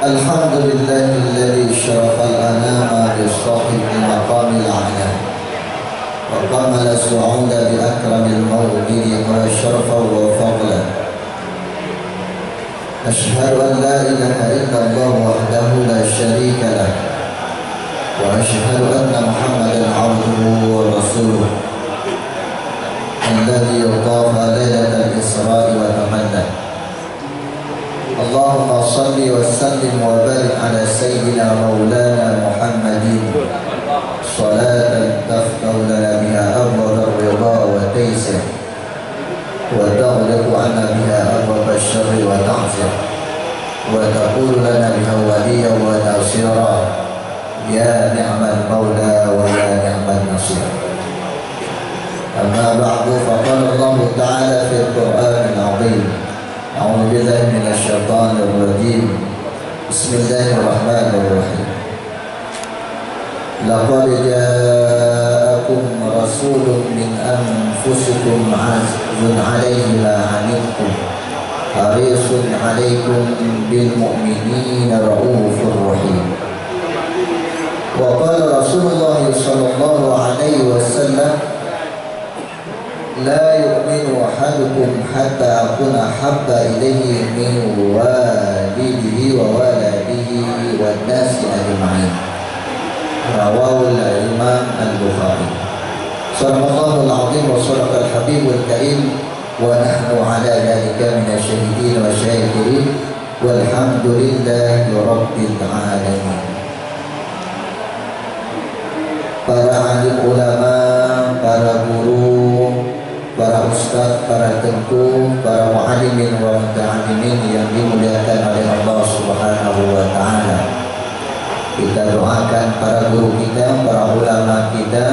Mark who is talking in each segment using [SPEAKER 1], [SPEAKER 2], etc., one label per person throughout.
[SPEAKER 1] الحمد لله الذي شرف الأنام بصاحب المقام الأعلى وكمل الصعود بأكرم المولد وشرفا وفضلا. أشهد أن لا إله إلا الله وحده لا شريك له وأشهد أن محمدا عبده ورسوله الذي طاف ليلة الإسراء وتمنى. اللهم صل وسلم وبارك على سيدنا مولانا محمد صلاة تفتح لنا بها أبواب الرضا والتيسير وتغلق عنا بها أبواب الشر والتعسير وتقول لنا بها وليا وناصرا. يا نعم المولى ويا نعم النصير. أما بعد فقال الله تعالى في القرآن العظيم: أعوذ بالله من الشيطان الرجيم. بسم الله الرحمن الرحيم. لقد جاءكم رسول من أنفسكم عزيز عليه ما عنتم حريص عليكم بالمؤمنين رؤوف رحيم. وقال رسول الله صلى الله عليه وسلم: لا يؤمن أحدكم حتى أكون أحب إليه من والده وولده والناس أجمعين. رواه الإمام البخاري. صدق الله العظيم وصدق الحبيب الكريم ونحن على ذلك من الشهيدين والشاكرين والحمد لله رب العالمين. Para alim ulama, para guru, para ustadz, para tengku, para mu'alimin wa muta'alimin yang dimuliakan oleh Allah Subhanahu wa Ta'ala. Kita doakan para guru kita, para ulama kita,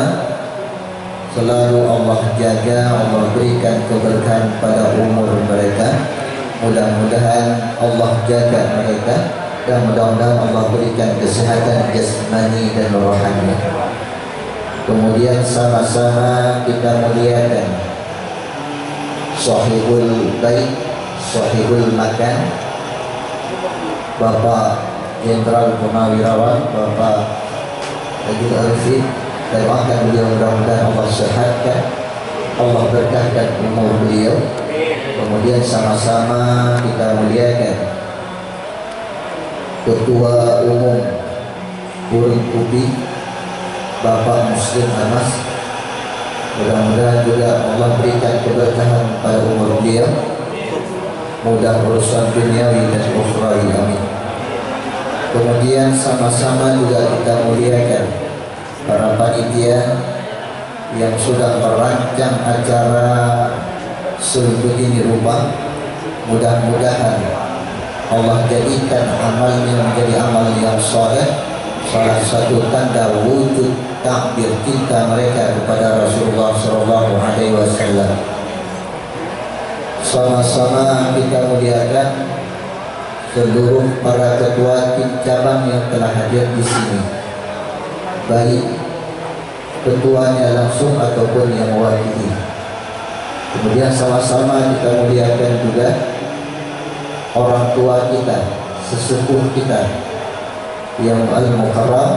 [SPEAKER 1] selalu Allah jaga, Allah berikan keberkahan pada umur mereka. Mudah-mudahan Allah jaga mereka dan mudah-mudahan Allah berikan kesehatan jasmani dan rohani. Kemudian sama-sama kita muliakan sahibul bait, sahibul makan, Bapak Jenderal Purnawirawan, Bapak Haji Arifin. Kita doakan beliau mudah-mudahan Allah sehatkan, Allah berkahkan umur beliau. Kemudian sama-sama kita muliakan Ketua Umum Burung Ubi, Bapak Muslim Anas. Mudah-mudahan juga Allah berikan keberkahan pada umur beliau, mudah urusan duniawi dan ukhrawi, amin. Kemudian sama-sama juga kita muliakan para panitia yang sudah merancang acara sebegini rupa. Mudah-mudahan Allah jadikan amalnya menjadi amal yang saleh, salah satu tanda wujud takbir cinta mereka kepada Rasulullah SAW. Sama-sama kita muliakan seluruh para ketua tim cabang yang telah hadir di sini, baik ketuanya langsung ataupun yang mewakili. Kemudian sama-sama kita muliakan juga orang tua kita, sesepuh kita yang al-mukarram,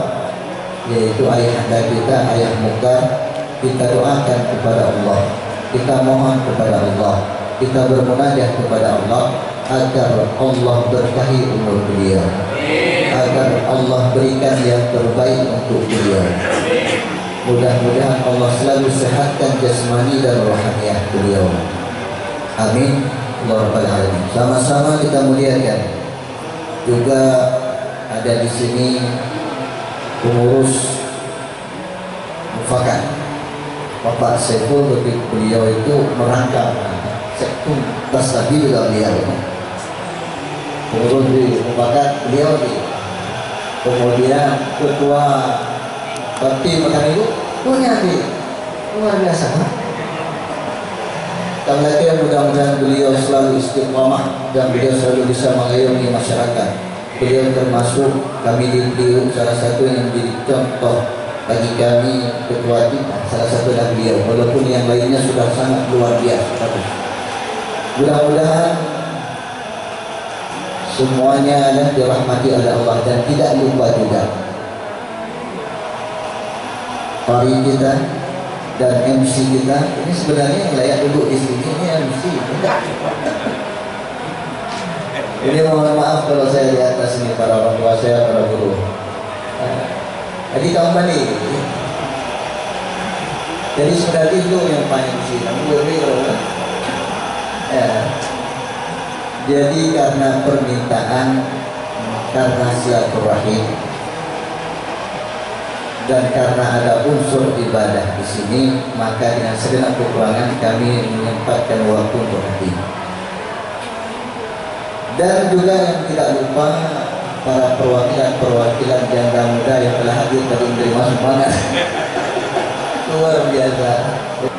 [SPEAKER 1] yaitu ayahanda kita, ayah Mukhtar. Kita doakan kepada Allah, kita mohon kepada Allah, kita bermunajat kepada Allah agar Allah berkahi umur beliau, agar Allah berikan yang terbaik untuk beliau. Mudah-mudahan Allah selalu sehatkan jasmani dan rohaniah beliau, amin ya rabbal alamin. Sama-sama kita muliakan juga ada di sini pengurus mufakat Bapak Saiful. Beliau itu merangkap sektum Basabi juga beliau. Pengurus di mufakat beliau di. Kemudian ketua bakti makan ibu punya di luar biasa. Kita mudah-mudahan beliau selalu istiqamah dan beliau selalu bisa mengayomi masyarakat. Beliau termasuk kami di beliau salah satu yang menjadi contoh bagi kami ketua kita, salah satu adalah beliau, walaupun yang lainnya sudah sangat luar biasa. Mudah-mudahan semuanya adalah dirahmati oleh Allah, dan tidak lupa juga pari kita dan MC kita. Ini sebenarnya yang layak duduk di sini ini MC. Ini mohon maaf kalau saya di atas ini, para orang tua saya, para guru. Jadi kamu balik. Jadi sebenarnya itu yang paling sih. Jadi karena permintaan, karena silaturahim, dan karena ada unsur ibadah di sini, maka dengan segenap kekurangan kami menyempatkan waktu untuk hadir. Dan juga yang tidak lupa para perwakilan janda muda yang telah hadir tadi menerima semangat luar biasa.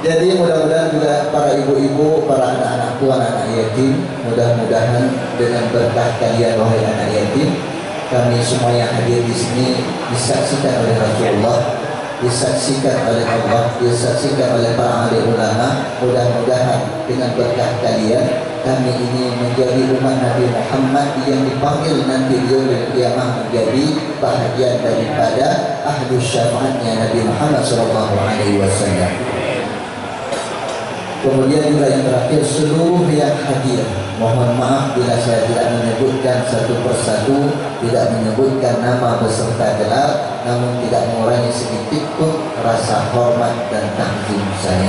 [SPEAKER 1] Jadi mudah-mudahan juga para ibu-ibu, para anak-anakku, anak-anak yatim, mudah-mudahan dengan berkah kalian wahai anak yatim, kami semua yang hadir di sini disaksikan oleh Rasulullah, disaksikan oleh Allah, disaksikan oleh para alim ulama. Mudah-mudahan dengan berkah kalian kami ini menjadi umat Nabi Muhammad yang dipanggil nanti di yaumil qiyamah menjadi bahagian daripada ahlus syafaatnya Nabi Muhammad SAW. Kemudian juga yang terakhir, seluruh yang hadir, mohon maaf bila saya tidak menyebutkan satu persatu, tidak menyebutkan nama beserta gelar, namun tidak mengurangi sedikit pun rasa hormat dan takzim saya.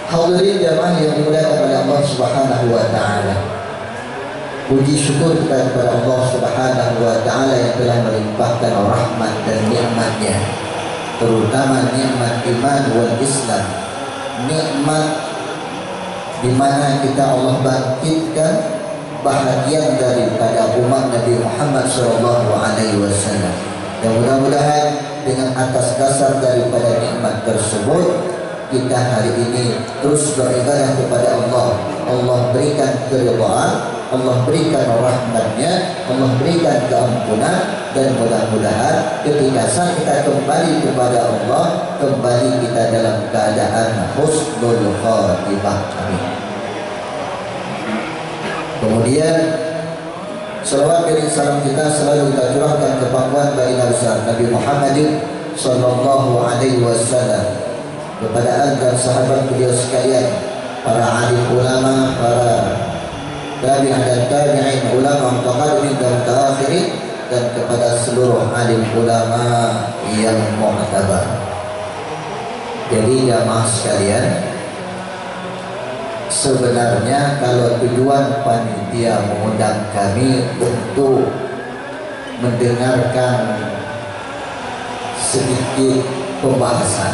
[SPEAKER 1] Hadirin jamaah yang dimuliakan oleh Allah Subhanahu wa taala. Puji syukur kita kepada Allah Subhanahu wa taala yang telah melimpahkan rahmat dan nikmat-Nya, terutama nikmat iman wal Islam. Nikmat di mana kita Allah bangkitkan bahagian daripada umat Nabi Muhammad SAW. Dan mudah-mudahan dengan atas dasar daripada nikmat tersebut kita hari ini terus beribadah kepada Allah. Allah berikan keridhaan, Allah berikan rahmat-Nya, Allah berikan keampunan, dan mudah-mudahan ketika saat kita kembali kepada Allah, kembali kita dalam keadaan husnul khatimah. Amin. Kemudian salawat dan salam kita selalu kita curahkan ke pangkuan baginda besar Nabi Muhammad sallallahu alaihi wasallam, kepada dan sahabat beliau sekalian, para alim ulama, para tabi'in dan tabi'in, ulama mutaqaddimin dan mutaakhirin, dan kepada seluruh alim ulama yang mu'tabar. Jadi jamaah sekalian, sebenarnya kalau tujuan panitia mengundang kami untuk mendengarkan sedikit pembahasan,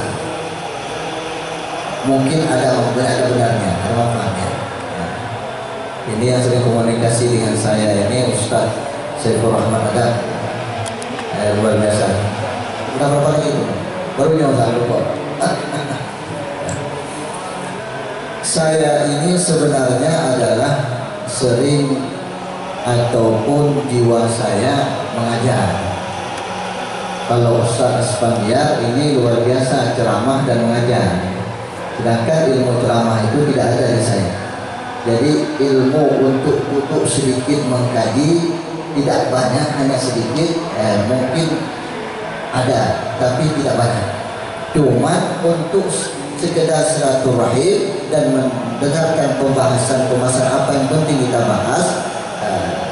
[SPEAKER 1] mungkin ada benarnya, ada manfaatnya. Ini yang sering komunikasi dengan saya ini Ustaz Saiful Rahman Adam, luar biasa. Udah berapa lagi itu? Baru nyoba lupa. Saya ini sebenarnya adalah sering ataupun jiwa saya mengajar. Kalau Ustaz Aspandiar ini luar biasa ceramah dan mengajar. Sedangkan ilmu ceramah itu tidak ada di saya. Jadi ilmu untuk sedikit mengkaji tidak banyak, hanya sedikit, mungkin ada, tapi tidak banyak. Cuma untuk sekedar silaturahim dan mendengarkan pembahasan apa yang penting kita bahas,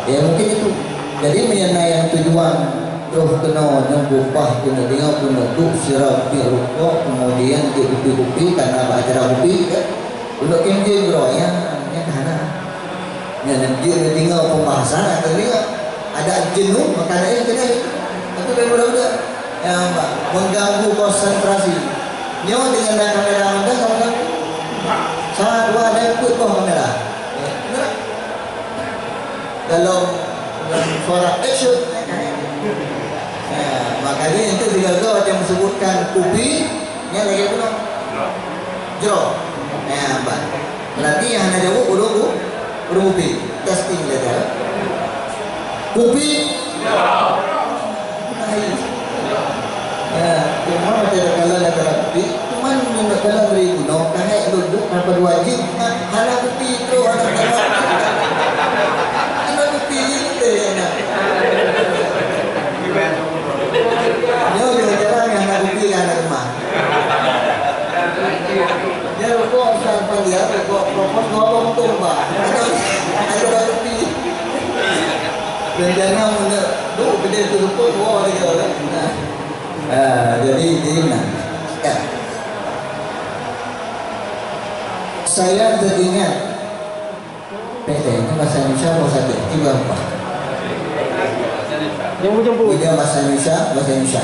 [SPEAKER 1] ya mungkin itu. Jadi mengenai yang tujuan roh kena nyembupah kena dengar kena duk sirap rukuk, kemudian dia kupi-kupi karena acara kupi kan untuk kenje bro ya kana yang dia dengar pembahasan atau dengar ada jenuh makanya kena itu budak-budak yang mengganggu konsentrasi nyo dengan kamera anda sama salah dua ada ikut kok kamera kalau suara action. Makanya itu juga yang disebutkan kubi yang lagi pun jero. Berarti yang ada jauh udah kubi testing saja. Kubi ya, cuma ada kalau ada kubi, cuma tidak kalau beri gunung karena duduk apa wajib, halah kubi itu ada rencana untuk benda tu lupa wah dia orang. Jadi mana? Ya. Saya teringat ini bahasa Indonesia bahasa tiga apa?
[SPEAKER 2] Jemput.
[SPEAKER 1] Bila bahasa Indonesia, bahasa Indonesia.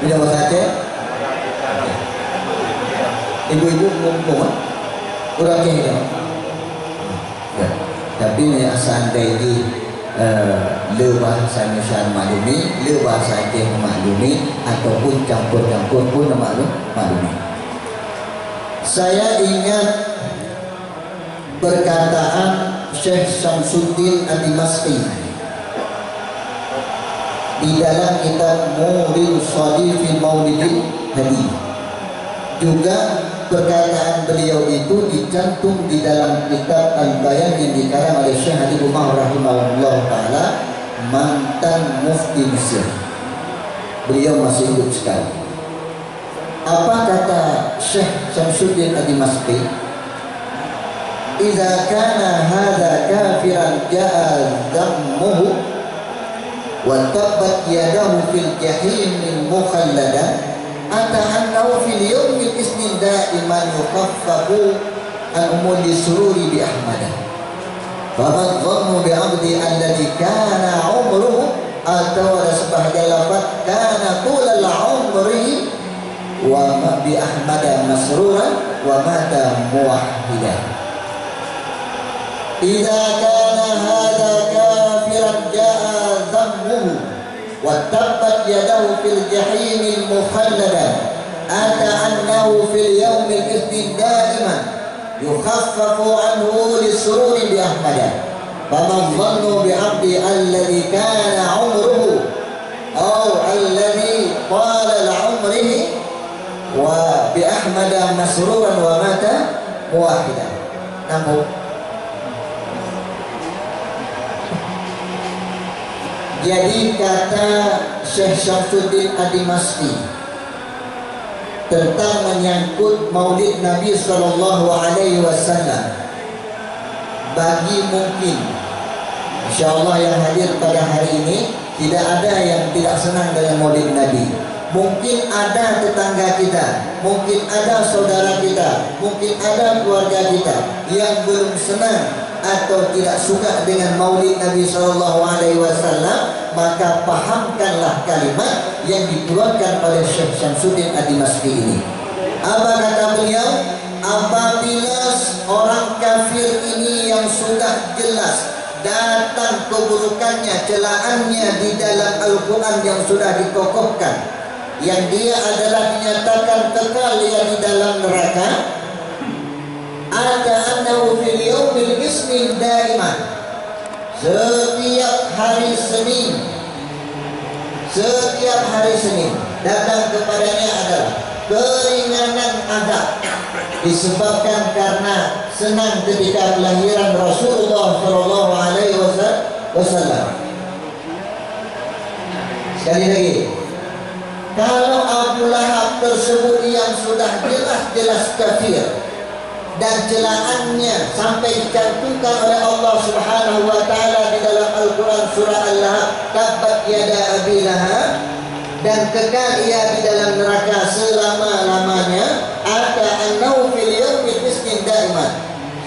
[SPEAKER 1] Bila bahasa Aceh, ibu-ibu ngomong, kurang kaya. Ya. Tapi ni asal dari le bahasa Indonesia maklumi, le bahasa Aceh maklumi, ataupun campur-campur pun maklumi. Saya ingat perkataan Syekh Syamsuddin Ad-Dimashqi di dalam kitab Murid Shadi fi Maulidil Hadi. Juga perkataan beliau itu dicantum di dalam kitab Al-Bayan yang dikarang oleh Syekh Habib Umar rahimahullah ta'ala, mantan mufti Mesir. Beliau masih hidup sekali. Apa kata Syekh Syamsuddin Ad-Dimashqi? Idza kana hadza kafiran ja'a dhammuhu wa tabbat yadahu fil jahim mukhalladan ata'annahu fil yawmil isnin da'iman yukhaffafu an umuli sururi bi ahmadah faman dhannu bi 'abdi alladhi kana 'umruhu atau ada sebahagian lafaz kana tulal 'umrihi wa ma bi ahmada masruran wa mata muwahhidan. Idza kana hadza kafiran jaa dhammuhu wa tabbat yadahu fil jahimil mukhalladan ata annahu fil yawmil ithnin da'iman yukhaffafu anhu lisururi bi ahmada faman dhannu bi 'abdi alladhi kana 'umruhu aw alladhi qala la'umrihi wa bi ahmada masruran wa mata muwahidan. Namun jadi kata Syekh Syamsuddin Ad-Dimashqi tentang menyangkut Maulid Nabi sallallahu alaihi wasallam, bagi mungkin insyaallah yang hadir pada hari ini tidak ada yang tidak senang dengan Maulid Nabi. Mungkin ada tetangga kita, mungkin ada saudara kita, mungkin ada keluarga kita yang belum senang atau tidak suka dengan Maulid Nabi sallallahu alaihi wasallam, maka pahamkanlah kalimat yang dikeluarkan oleh Syekh Syamsuddin Ad-Dimashqi ini. Apa kata beliau? Apabila orang kafir ini yang sudah jelas datang keburukannya, celaannya di dalam Al-Quran yang sudah dikokohkan, yang dia adalah dinyatakan kekal yang di dalam neraka, ada annahu fil yaumil isnin daiman, setiap hari Senin datang kepadanya adalah keringanan azab disebabkan karena senang ketika kelahiran Rasulullah sallallahu alaihi wasallam. Sekali lagi, kalau Abu Lahab tersebut yang sudah jelas-jelas kafir dan celaannya sampai dicantumkan oleh Allah Subhanahu wa taala di dalam Al-Qur'an surah Al-Lahab, tabbat yada abi lahab, dan kekal ia di dalam neraka selama-lamanya, ata annahu fil yaumil isnin daiman,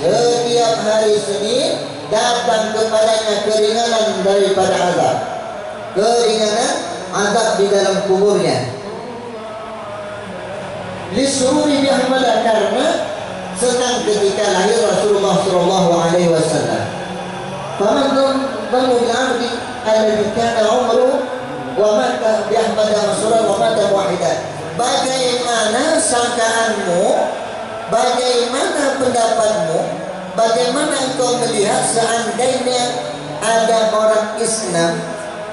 [SPEAKER 1] setiap hari Senin datang kepadanya keringanan daripada azab, keringanan azab di dalam kuburnya. Lisururi bihamalah, karena senang ketika lahir Rasulullah sallallahu alaihi wasallam. Faman dhannu bil 'abdi alladhi kana 'umruhu wa mata bi ahmada masruran wa mata muwahidan. Bagaimana sangkaanmu? Bagaimana pendapatmu? Bagaimana engkau melihat seandainya ada orang Islam,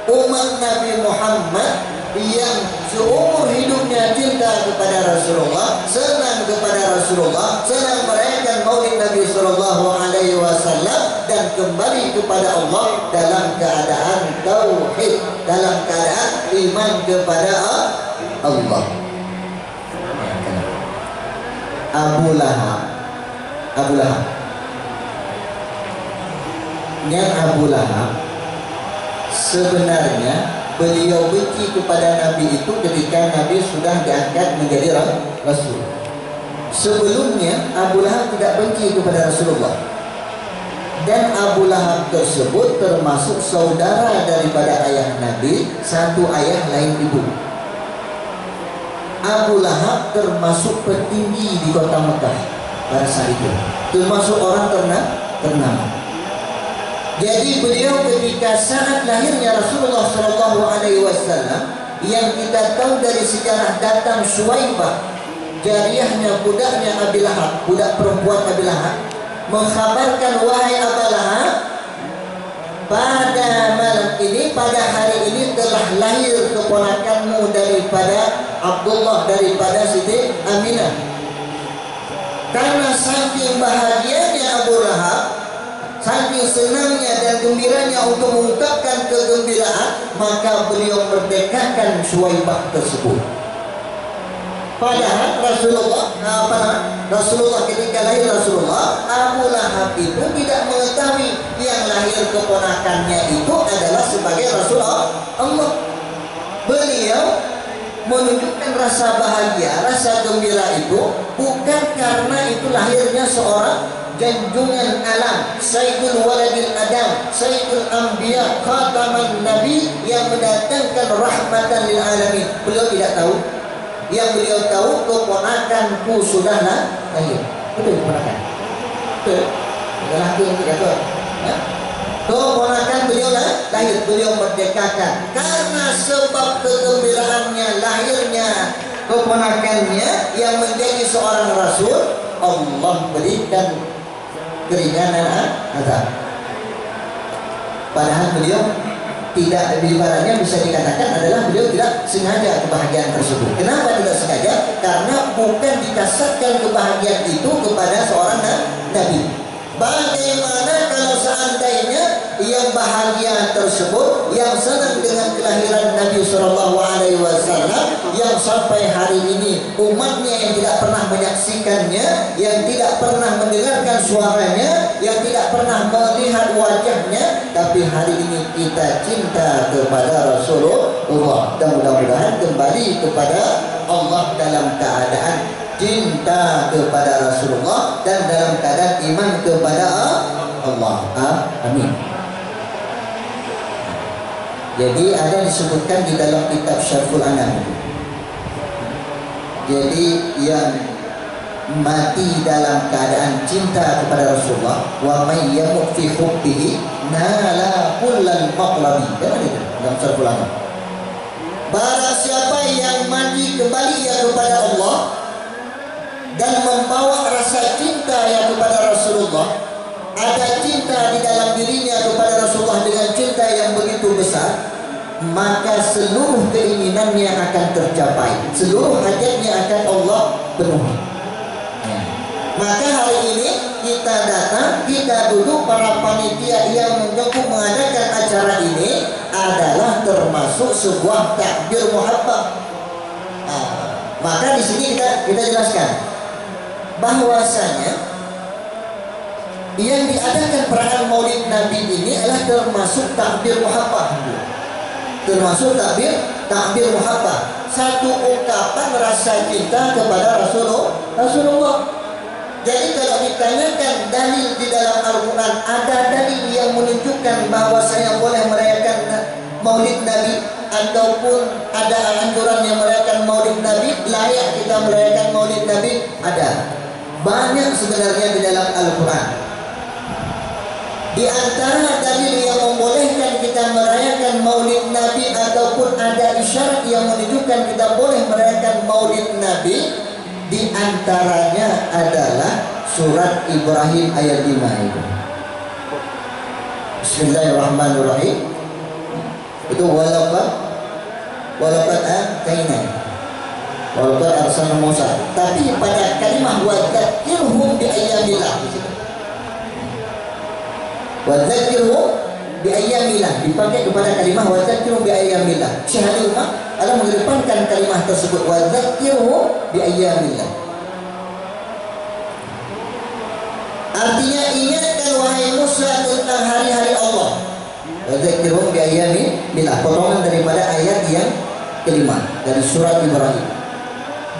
[SPEAKER 1] umat Nabi Muhammad, yang seumur hidupnya cinta kepada Rasulullah, senang kepada Rasulullah, senang merayakan Maulid Nabi sallallahu alaihi wasallam, dan kembali kepada Allah dalam keadaan tauhid, dalam keadaan iman kepada Allah. Abu Lahab. Yang Abu Lahab sebenarnya beliau benci kepada Nabi itu ketika Nabi sudah diangkat menjadi Rasul. Sebelumnya Abu Lahab tidak benci kepada Rasulullah, dan Abu Lahab tersebut termasuk saudara daripada ayah Nabi, satu ayah lain ibu. Abu Lahab termasuk petinggi di kota Mekah pada saat itu, termasuk orang ternama. Jadi beliau ketika saat lahirnya Rasulullah Shallallahu Alaihi Wasallam, yang kita tahu dari sejarah, datang Suwaibah, jariyahnya, budaknya Abi Lahab, budak perempuan Abi Lahab, mengkhabarkan, wahai Abu Lahab, pada malam ini, pada hari ini telah lahir keponakanmu daripada Abdullah, daripada Siti Aminah. Karena saking bahagianya Abu Lahab, saking senangnya dan gembiranya untuk mengungkapkan kegembiraan, maka beliau merdekakan Suwaibah tersebut. Padahal Rasulullah ketika lahir Rasulullah, Abu Lahab itu tidak mengetahui yang lahir keponakannya itu adalah sebagai Rasulullah Allah. Beliau menunjukkan rasa bahagia, rasa gembira itu bukan karena itu lahirnya seorang junjungan alam, Sayyidul Waladil Adam, Sayyidul Anbiya, Khataman Nabi, yang mendatangkan rahmatan lil alamin. Beliau tidak tahu. Yang beliau tahu, keponakanku sudah lahir. Betul keponakan. Betul. Laki yang tidak tahu. Keponakan beliau lahir, beliau merdekakan. Karena sebab kegembiraannya lahirnya keponakannya yang menjadi seorang rasul, Allah berikan keringanan azab. Padahal beliau tidak, ibaratnya bisa dikatakan adalah beliau tidak sengaja kebahagiaan tersebut. Kenapa tidak sengaja? Karena bukan dikasatkan kebahagiaan itu kepada seorang nabi. Bagaimana kalau seandainya yang bahagia tersebut, yang senang dengan kelahiran Nabi Shallallahu Alaihi Wasallam, yang sampai hari ini umatnya yang tidak pernah menyaksikannya, yang tidak pernah mendengarkan suaranya, yang tidak pernah melihat wajahnya, tapi hari ini kita cinta kepada Rasulullah, dan mudah-mudahan kembali kepada Allah dalam keadaan cinta kepada Rasulullah dan dalam keadaan iman kepada Allah. Amin. Jadi ada disebutkan di dalam kitab Syarhul Anam. Jadi yang mati dalam keadaan cinta kepada Rasulullah, wa may yamut fi hubbihi nala kullal maqlabi. Jangan itu dalam Syarhul Anam. Barang siapa yang mati kembali ya kepada Allah dan membawa rasa cinta yang kepada Rasulullah, ada cinta di dalam dirinya kepada Rasulullah dengan cinta yang begitu besar, maka seluruh keinginannya akan tercapai, seluruh hajatnya akan Allah penuhi. Maka hari ini kita datang, kita duduk, para panitia yang mengadakan acara ini adalah termasuk sebuah takbir muhabbah. Maka di sini kita jelaskan bahwasanya yang diadakan perayaan Maulid Nabi ini adalah termasuk takbir muhabbah, termasuk takbir muhabbah, satu ungkapan rasa cinta kepada Rasulullah. Jadi kalau ditanyakan dalil di dalam Al-Quran, ada dalil yang menunjukkan bahwa saya boleh merayakan Maulid Nabi, ataupun ada anjuran yang merayakan Maulid Nabi, layak kita merayakan Maulid Nabi? Ada banyak sebenarnya di dalam Al-Quran. Di antara dalil yang membolehkan kita merayakan Maulid Nabi ataupun ada isyarat yang menunjukkan kita boleh merayakan Maulid Nabi, di antaranya adalah surat Ibrahim ayat 5 itu. Bismillahirrahmanirrahim. Itu walaupun arsalna Musa. Tapi pada kalimah wadzakirhum bi ayyamillah, wadzakirhum bi ayyamillah dipakai kepada kalimah wadzakirhum bi ayyamillah. Syahadul Umar Allah mengedepankan kalimah tersebut, wadzakirhum bi ayyamillah. Artinya ingatkan wahai Musa tentang hari-hari Allah. Wadzakirhum bi kelima dari surat Ibrahim.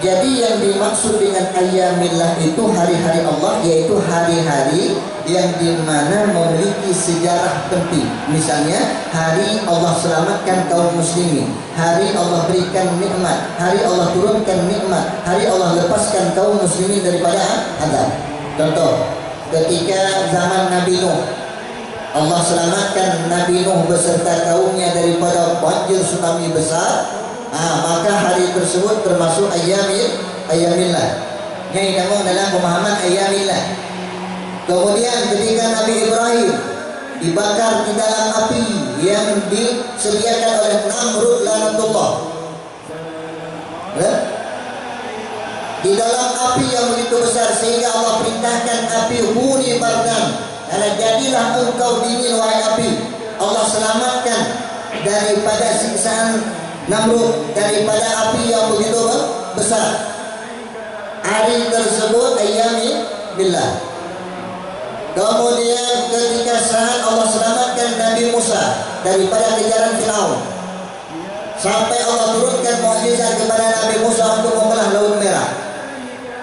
[SPEAKER 1] Jadi yang dimaksud dengan ayyamillah itu hari-hari Allah, yaitu hari-hari yang dimana memiliki sejarah penting. Misalnya hari Allah selamatkan kaum muslimin, hari Allah berikan nikmat, hari Allah turunkan nikmat, hari Allah lepaskan kaum muslimin daripada azab. Contoh, ketika zaman Nabi Nuh, Allah selamatkan Nabi Nuh beserta kaumnya daripada banjir tsunami besar. Maka hari tersebut termasuk ayyamillah. Yang dinamakan dalam pemahaman ayyamillah. Kemudian ketika Nabi Ibrahim dibakar di dalam api yang disediakan oleh Namrud laknatullah, di dalam api yang begitu besar sehingga Allah perintahkan api huni bardan, karena jadilah engkau dingin wahai api. Allah selamatkan daripada siksaan Namrud, daripada api yang begitu besar. Hari tersebut ayyamillah. Kemudian ketika saat Allah selamatkan Nabi Musa daripada kejaran Firaun, sampai Allah turunkan mukjizat kepada Nabi Musa untuk membelah Laut Merah,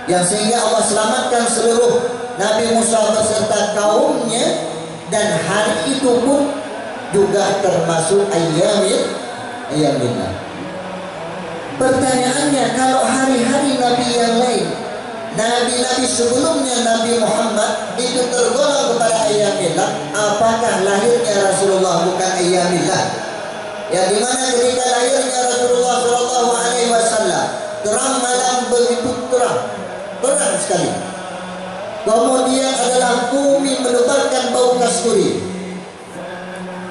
[SPEAKER 1] yang sehingga Allah selamatkan seluruh Nabi Musa beserta kaumnya, dan hari itu pun juga termasuk ayyamillah. Pertanyaannya, kalau hari-hari Nabi yang lain, Nabi-Nabi sebelumnya Nabi Muhammad itu tergolong kepada ayyamillah, apakah lahirnya Rasulullah bukan ayyamillah? Yang dimana ketika lahirnya Rasulullah Shallallahu Alaihi Wasallam terang malam begitu terang sekali. Kemudian adalah bumi menebarkan bau kasturi.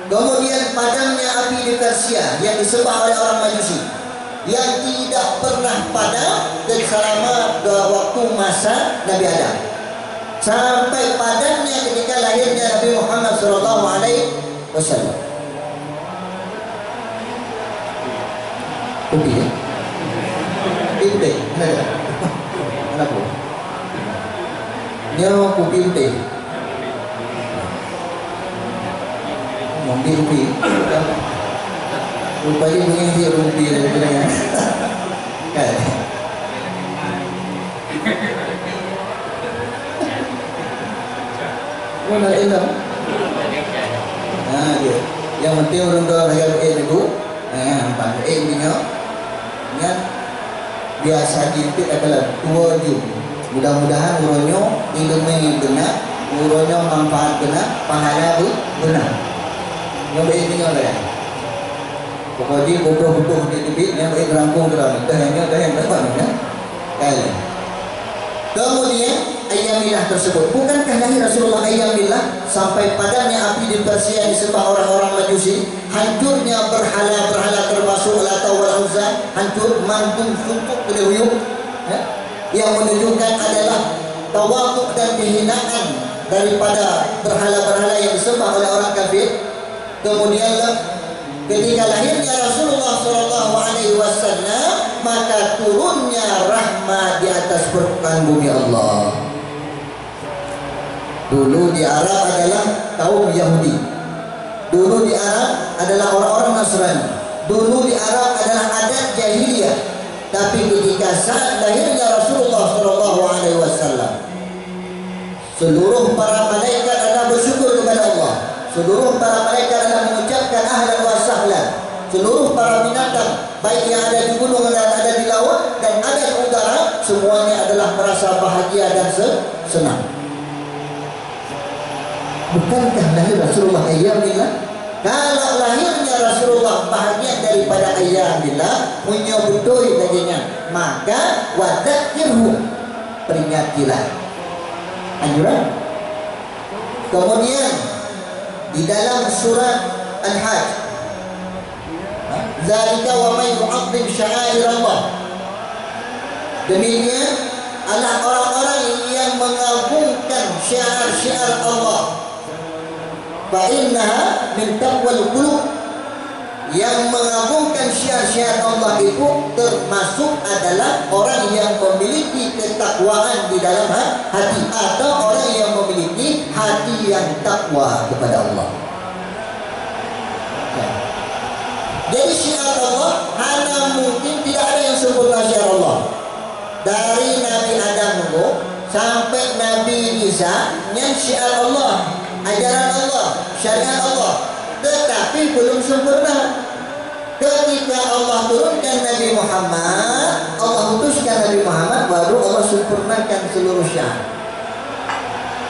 [SPEAKER 1] Kemudian padamnya api di Persia yang disembah oleh orang Majusi, yang tidak pernah padam selama waktu masa Nabi Adam, sampai padamnya ketika lahirnya Nabi Muhammad Sallallahu Alaihi Wasallam. Kopi ya? Kopi teh, kenapa? Dia kopi teh. Rumpi rupanya mungkin dia rumpi daripada kan. Mana enak? Dia. Yang penting orang tua saya itu, nampak punya, kan? Biasa kita adalah 2 jam. Mudah-mudahan uronyo ilmu benar, uronyo manfaat benar, pahala benar. Yang baik tinggal lah. Pokoknya bodoh-bodoh di tebik yang baik rangkung kerana dah yang dapat kan. Kemudian ayyamillah tersebut, bukankah lahir Rasulullah ayyamillah sampai padamnya api di Persia disembah orang-orang Majusi, hancurnya berhala-berhala termasuk Lata wal Uzza, hancur, mantung, suntuk, kelewuyuk, yang menunjukkan adalah tawaduk dan kehinaan daripada berhala-berhala yang disembah oleh orang kafir. Kemudian ketika lahirnya Rasulullah Shallallahu Alaihi Wasallam, maka turunnya rahmat di atas permukaan bumi Allah. Dulu di Arab adalah kaum Yahudi, dulu di Arab adalah orang-orang Nasrani, dulu di Arab adalah adat jahiliyah. Tapi ketika saat lahirnya Rasulullah Shallallahu Alaihi Wasallam, seluruh para malaikat adalah bersyukur kepada Allah. Seluruh para malaikat adalah mengucapkan ahlan wa sahlan. Seluruh para binatang, baik yang ada di gunung dan ada di laut dan ada di udara, semuanya adalah merasa bahagia dan senang. Bukankah lahir Rasulullah ayyamillah? Kalau lahirnya Rasulullah bahagia daripada ayyamillah, punya betul baginya, maka wadakirhu, peringatilah. Anjuran. Kemudian di dalam surat Al-Hajj, zalika wa may yu'azzim sya'airallah, demikian adalah orang-orang yang mengagungkan syiar-syiar Allah. Fa innaha min taqwal qulub, yang mengagungkan syiar-syiar Allah itu termasuk adalah orang yang memiliki ketakwaan di dalam hati, atau orang yang memiliki hati yang takwa kepada Allah. Jadi syiar Allah hanya mungkin tidak ada yang sempurna syiar Allah. Dari Nabi Adam dulu sampai Nabi Isa yang syiar Allah, ajaran Allah, syariat Allah, tetapi belum sempurna. Ketika Allah turunkan Nabi Muhammad, Allah utuskan Nabi Muhammad, baru Allah sempurnakan seluruh syiar.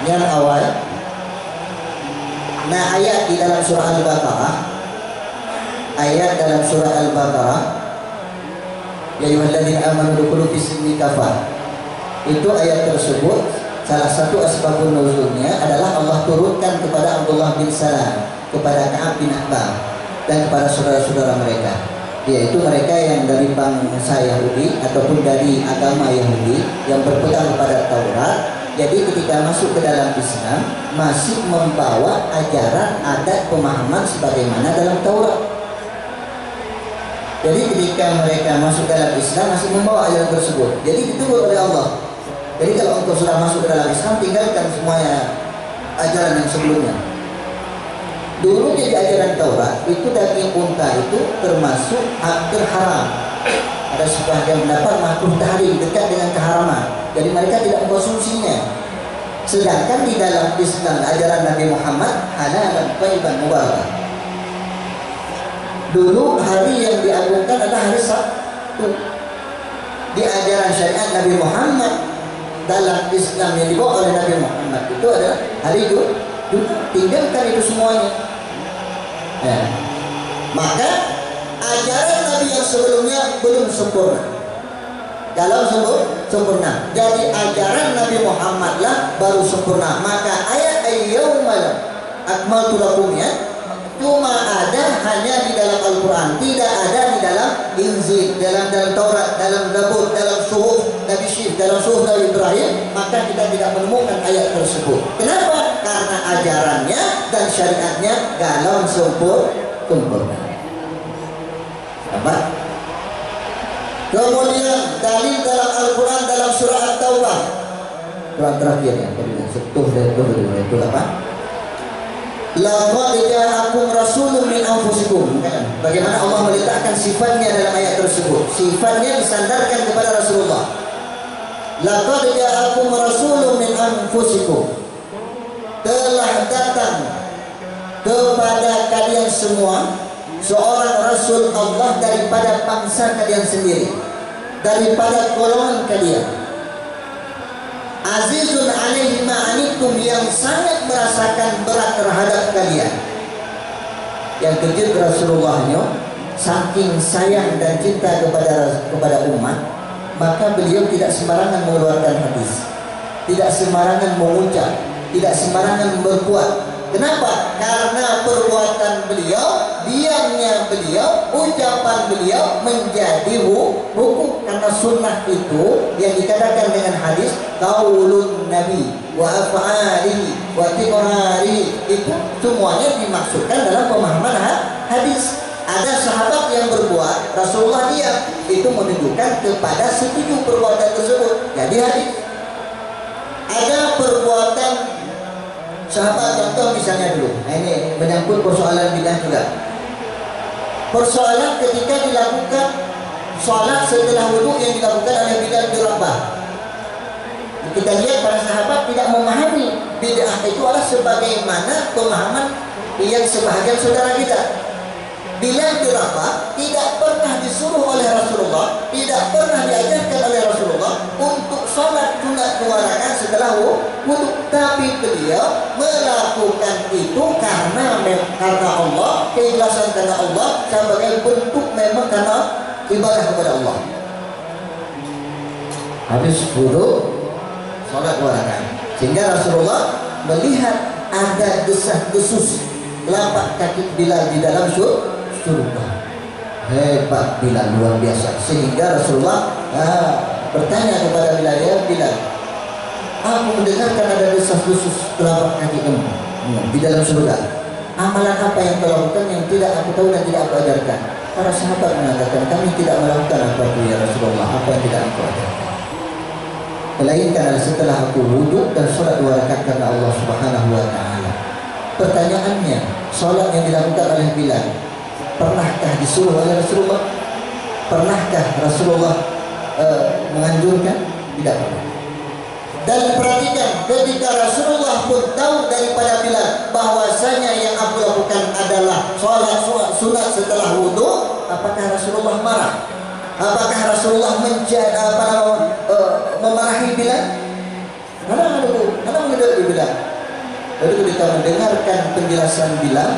[SPEAKER 1] Yang awal, nah ayat di dalam surah Al-Baqarah, ayat dalam surah Al-Baqarah, ya ayyuhalladzina amanu dukhulu fis-silmi kafah. Itu ayat tersebut salah satu asbabun nuzulnya adalah Allah turunkan kepada Abdullah bin Salam, kepada Ka'ab bin Ahbar, dan kepada saudara-saudara mereka, yaitu mereka yang dari bangsa Yahudi ataupun dari agama Yahudi yang berpegang kepada Taurat. Jadi ketika masuk ke dalam Islam masih membawa ajaran, adat, pemahaman sebagaimana dalam Taurat. Jadi ketika mereka masuk dalam Islam masih membawa ajaran tersebut. Jadi ditegur oleh Allah. Jadi kalau engkau sudah masuk ke dalam Islam, tinggalkan semuanya ajaran yang sebelumnya. Dulu jadi ajaran Taurat itu daging unta itu termasuk hampir haram. Ada sebagian pendapat makruh tahrim, dekat dengan keharaman. Jadi mereka tidak mengkonsumsinya. Sedangkan di dalam Islam ajaran Nabi Muhammad halal dan thayyiban mubarak. Dulu hari yang diagungkan adalah hari Sabtu. Di ajaran syariat Nabi Muhammad dalam Islam yang dibawa oleh Nabi Muhammad itu adalah hari Jumat. Tinggalkan itu semuanya. Ya. Maka ajaran Nabi yang sebelumnya belum sempurna. Kalau sempurna, jadi ajaran Nabi Muhammad lah baru sempurna. Maka ayat al-yawma akmaltu lakum ya cuma ada hanya di dalam Al-Quran, tidak ada di dalam Injil, dalam Taurat, dalam Zabur, dalam Suhuf Nabi Syif, dalam Suhuf Nabi Ibrahim. Maka kita tidak menemukan ayat tersebut. Kenapa? Karena ajarannya dan syariatnya dalam sempurna. Apa? Kemudian dalil dalam Al-Quran dalam surah At-Taubah, surah terakhir ya, setuh dari itu apa? Laqad ja'akum rasulun min anfusikum. Bagaimana Allah meletakkan sifatnya dalam ayat tersebut? Sifatnya disandarkan kepada Rasulullah. Laqad ja'akum rasulun min anfusikum. Telah datang kepada kalian semua seorang rasul Allah daripada bangsa kalian sendiri, daripada golongan kalian. Azizun alaihi ma'anikum, yang sangat merasakan berat terhadap kalian. Yang kejut Rasulullahnya saking sayang dan cinta kepada umat, maka beliau tidak sembarangan mengeluarkan hadis, tidak sembarangan mengucap, tidak sembarangan berbuat. Kenapa? Karena perbuatan beliau, diamnya beliau, ucapan beliau menjadi hukum. Karena sunnah itu yang dikatakan dengan hadis qaulun nabi wa af'alihi wa tiqrarihi, itu semuanya dimaksudkan dalam pemahaman hadis. Ada sahabat yang berbuat, Rasulullah diam, itu menunjukkan kepada setuju perbuatan tersebut, jadi hadis. Ada perbuatan sahabat, contoh misalnya dulu, ini menyangkut persoalan bidah juga. Persoalan ketika dilakukan sholat setelah wudhu yang dilakukan oleh Bilal bin Rabah. Kita lihat para sahabat tidak memahami bid'ah itu adalah sebagaimana pemahaman yang sebahagian saudara kita. Bilal bin Rabah tidak pernah disuruh oleh Rasulullah, tidak pernah diajarkan oleh Rasulullah untuk sholat sunat 2 rakaat setelah wudhu, tapi beliau melakukan itu karena Allah, keikhlasan karena Allah, sebagai bentuk memang karena ibadah kepada Allah. Habis wudhu sholat 2 rakaat, sehingga Rasulullah melihat ada desas-desus telapak kaki Bilal di dalam surga. Hebat Bilal, luar biasa. Sehingga Rasulullah bertanya kepada Bilal, ya Bilal, aku mendengarkan ada desas-desus telapak kaki kamu di dalam surga. Amalan apa yang kau lakukan yang tidak aku tahu dan tidak aku ajarkan? Para sahabat mengatakan, kami tidak melakukan apa-apa ya Rasulullah, apa yang tidak aku ajarkan, melainkan setelah aku wudhu dan sholat 2 rakaat karena Allah Subhanahu wa Ta'ala. Pertanyaannya, sholat yang dilakukan oleh Bilal Pernahkah disuruh oleh Rasulullah? Pernahkah Rasulullah menganjurkan? Tidak pernah. Dan perhatikan, ketika Rasulullah pun tahu daripada Bilal bahwasanya yang aku lakukan adalah sholat sunat setelah wudhu, apakah Rasulullah marah? Apakah Rasulullah memarahi Bilal? Mana menghadapi Bilal? Lalu ketika mendengarkan penjelasan Bilal,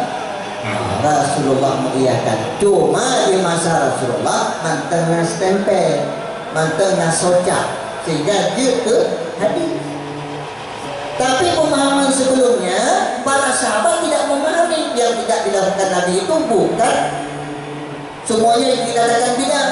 [SPEAKER 1] Rasulullah mengiyakan. Cuma di masa Rasulullah mantengah stempel, mantengah socak, sehingga dia ke hadis. Tapi pemahaman sebelumnya para sahabat tidak memahami. Yang tidak dilakukan Nabi itu bukan semuanya yang dikatakan bid'ah.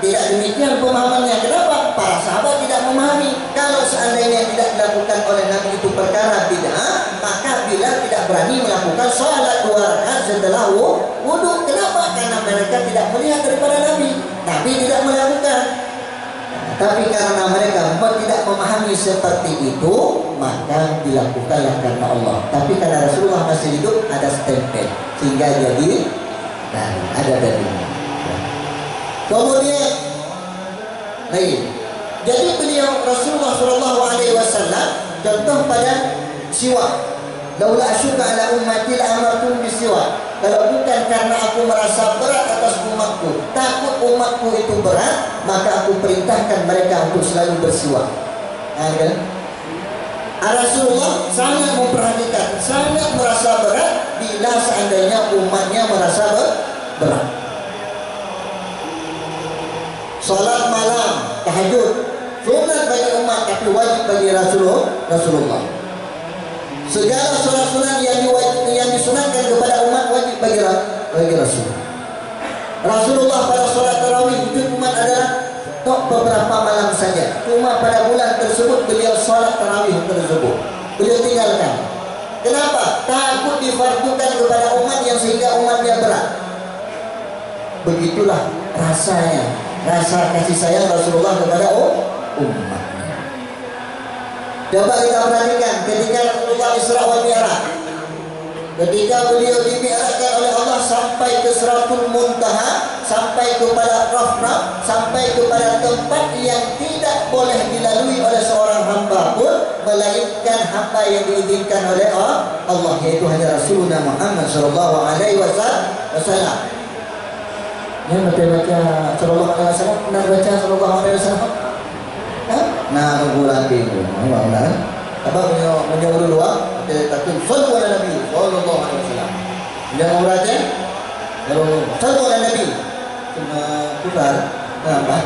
[SPEAKER 1] Tidak demikian pemahamannya. Kenapa? Para sahabat tidak memahami. Kalau seandainya tidak dilakukan oleh Nabi itu perkara bid'ah, maka Bilal tidak berani melakukan sholat 2 rakaat setelah wudhu. Kenapa? Karena mereka tidak melihat daripada Nabi. Nabi tidak melakukan. Tapi karena mereka tidak memahami seperti itu, maka dilakukanlah karena Allah. Tapi karena Rasulullah masih hidup, ada stempel, sehingga jadi ada dalilnya. Kemudian lagi, jadi beliau Rasulullah SAW contoh pada siwak. Laula asyuka ala ummati la amartum bisiwak. Kalau bukan karena aku merasa berat atas umatku, takut umatku itu berat, maka aku perintahkan mereka untuk selalu bersiwak. Kan? Rasulullah sangat memperhatikan, sangat merasa berat bila seandainya umatnya merasa berat. Salat malam, tahajud, sunat bagi umat tapi wajib bagi Rasulullah. Segala salat sunat yang disunatkan kepada umat wajib bagi Rasul. Rasulullah pada salat tarawih wujud umat adalah beberapa malam saja. Cuma pada bulan tersebut beliau salat tarawih tersebut beliau tinggalkan. Kenapa? Takut difardukan kepada umat yang sehingga umatnya berat. Begitulah rasanya, rasa kasih sayang Rasulullah kepada umat. Coba kita perhatikan ketika Rasulullah Isra wal Mi'raj, ketika beliau dimi'rajkan oleh Allah sampai ke Siratul Muntaha, sampai kepada Rafraf, sampai kepada tempat yang tidak boleh dilalui oleh seorang hamba pun melainkan hamba yang diizinkan oleh Allah, yaitu hanya Rasulullah Muhammad sallallahu alaihi wasallam. Ya, baca sallallahu alaihi wasallam, benar baca sallallahu alaihi wasallam. Nah, bulan itu, mana? Apa punya ulua? Takut sallu ala Nabi sallallahu alaihi wasallam. Jangan baca, sallu ala Nabi. Cuma putar, apa?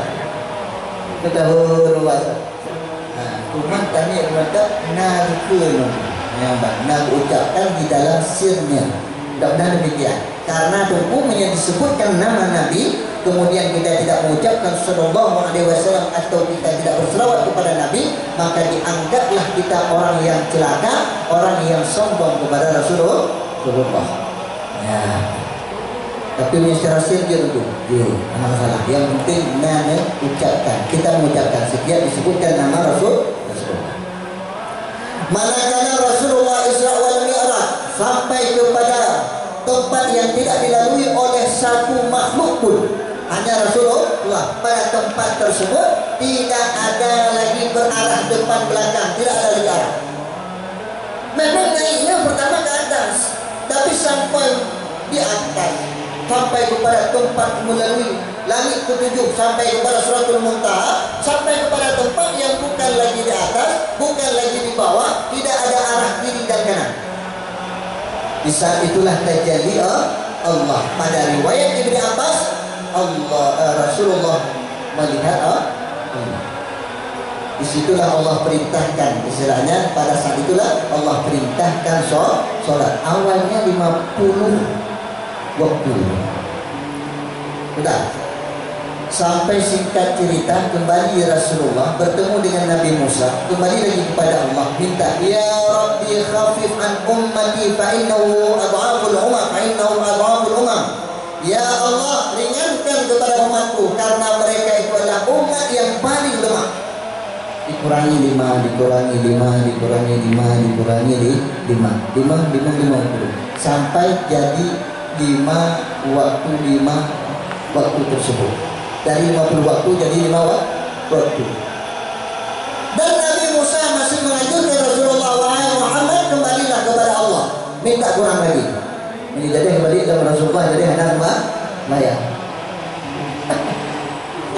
[SPEAKER 1] Kita luas. Nah, cuma tanya kepada nakun, yang nak ucapkan di dalam sirnya. Mudah-mudahan demikian. Karena umumnya disebutkan nama Nabi, kemudian kita tidak mengucapkan sallallahu alaihi wasallam atau kita tidak berselawat kepada Nabi, maka dianggaplah kita orang yang celaka, orang yang sombong kepada Rasulullah. Ya. Tapi ini secara sirri itu, masalah. Yang penting nama ucapkan. Kita mengucapkan setiap disebutkan nama Rasulullah. Manakala Rasulullah Isra wal Mi'raj sampai kepada tempat yang tidak dilalui oleh satu makhluk pun, hanya Rasulullah. Pada tempat tersebut tidak ada lagi berarah depan belakang, tidak ada lagi arah. Memang naiknya pertama ke atas, tapi sampai di atas, sampai kepada tempat melalui langit ketujuh, sampai kepada Siratul Muntaha, sampai kepada tempat yang bukan lagi di atas, bukan lagi di bawah, tidak ada arah kiri dan kanan. Di saat itulah tajalli Allah. Pada riwayat Ibnu Abbas, Rasulullah melihat Allah. Disitulah Allah perintahkan, istilahnya pada saat itulah Allah perintahkan sholat. Awalnya 50 waktu. Sudah. Sampai singkat cerita, kembali Rasulullah bertemu dengan Nabi Musa, kembali lagi kepada Allah, minta, ya Rabbi khafif an ummati fa innahu adhaful umam. Ya Allah, ringankan kepada umatku karena mereka itu adalah umat yang paling lemah. Dikurangi 5, dikurangi 5, dikurangi 5, dikurangi 5, 50 sampai jadi lima waktu tersebut. Dari 50 waktu jadi 5 waktu. Dan Nabi Musa masih mengajarkan Rasulullah, wahai Muhammad, kembalilah kepada Allah, minta kurang lagi. Ini jadi kembali kepada Rasulullah, jadi hanya maya.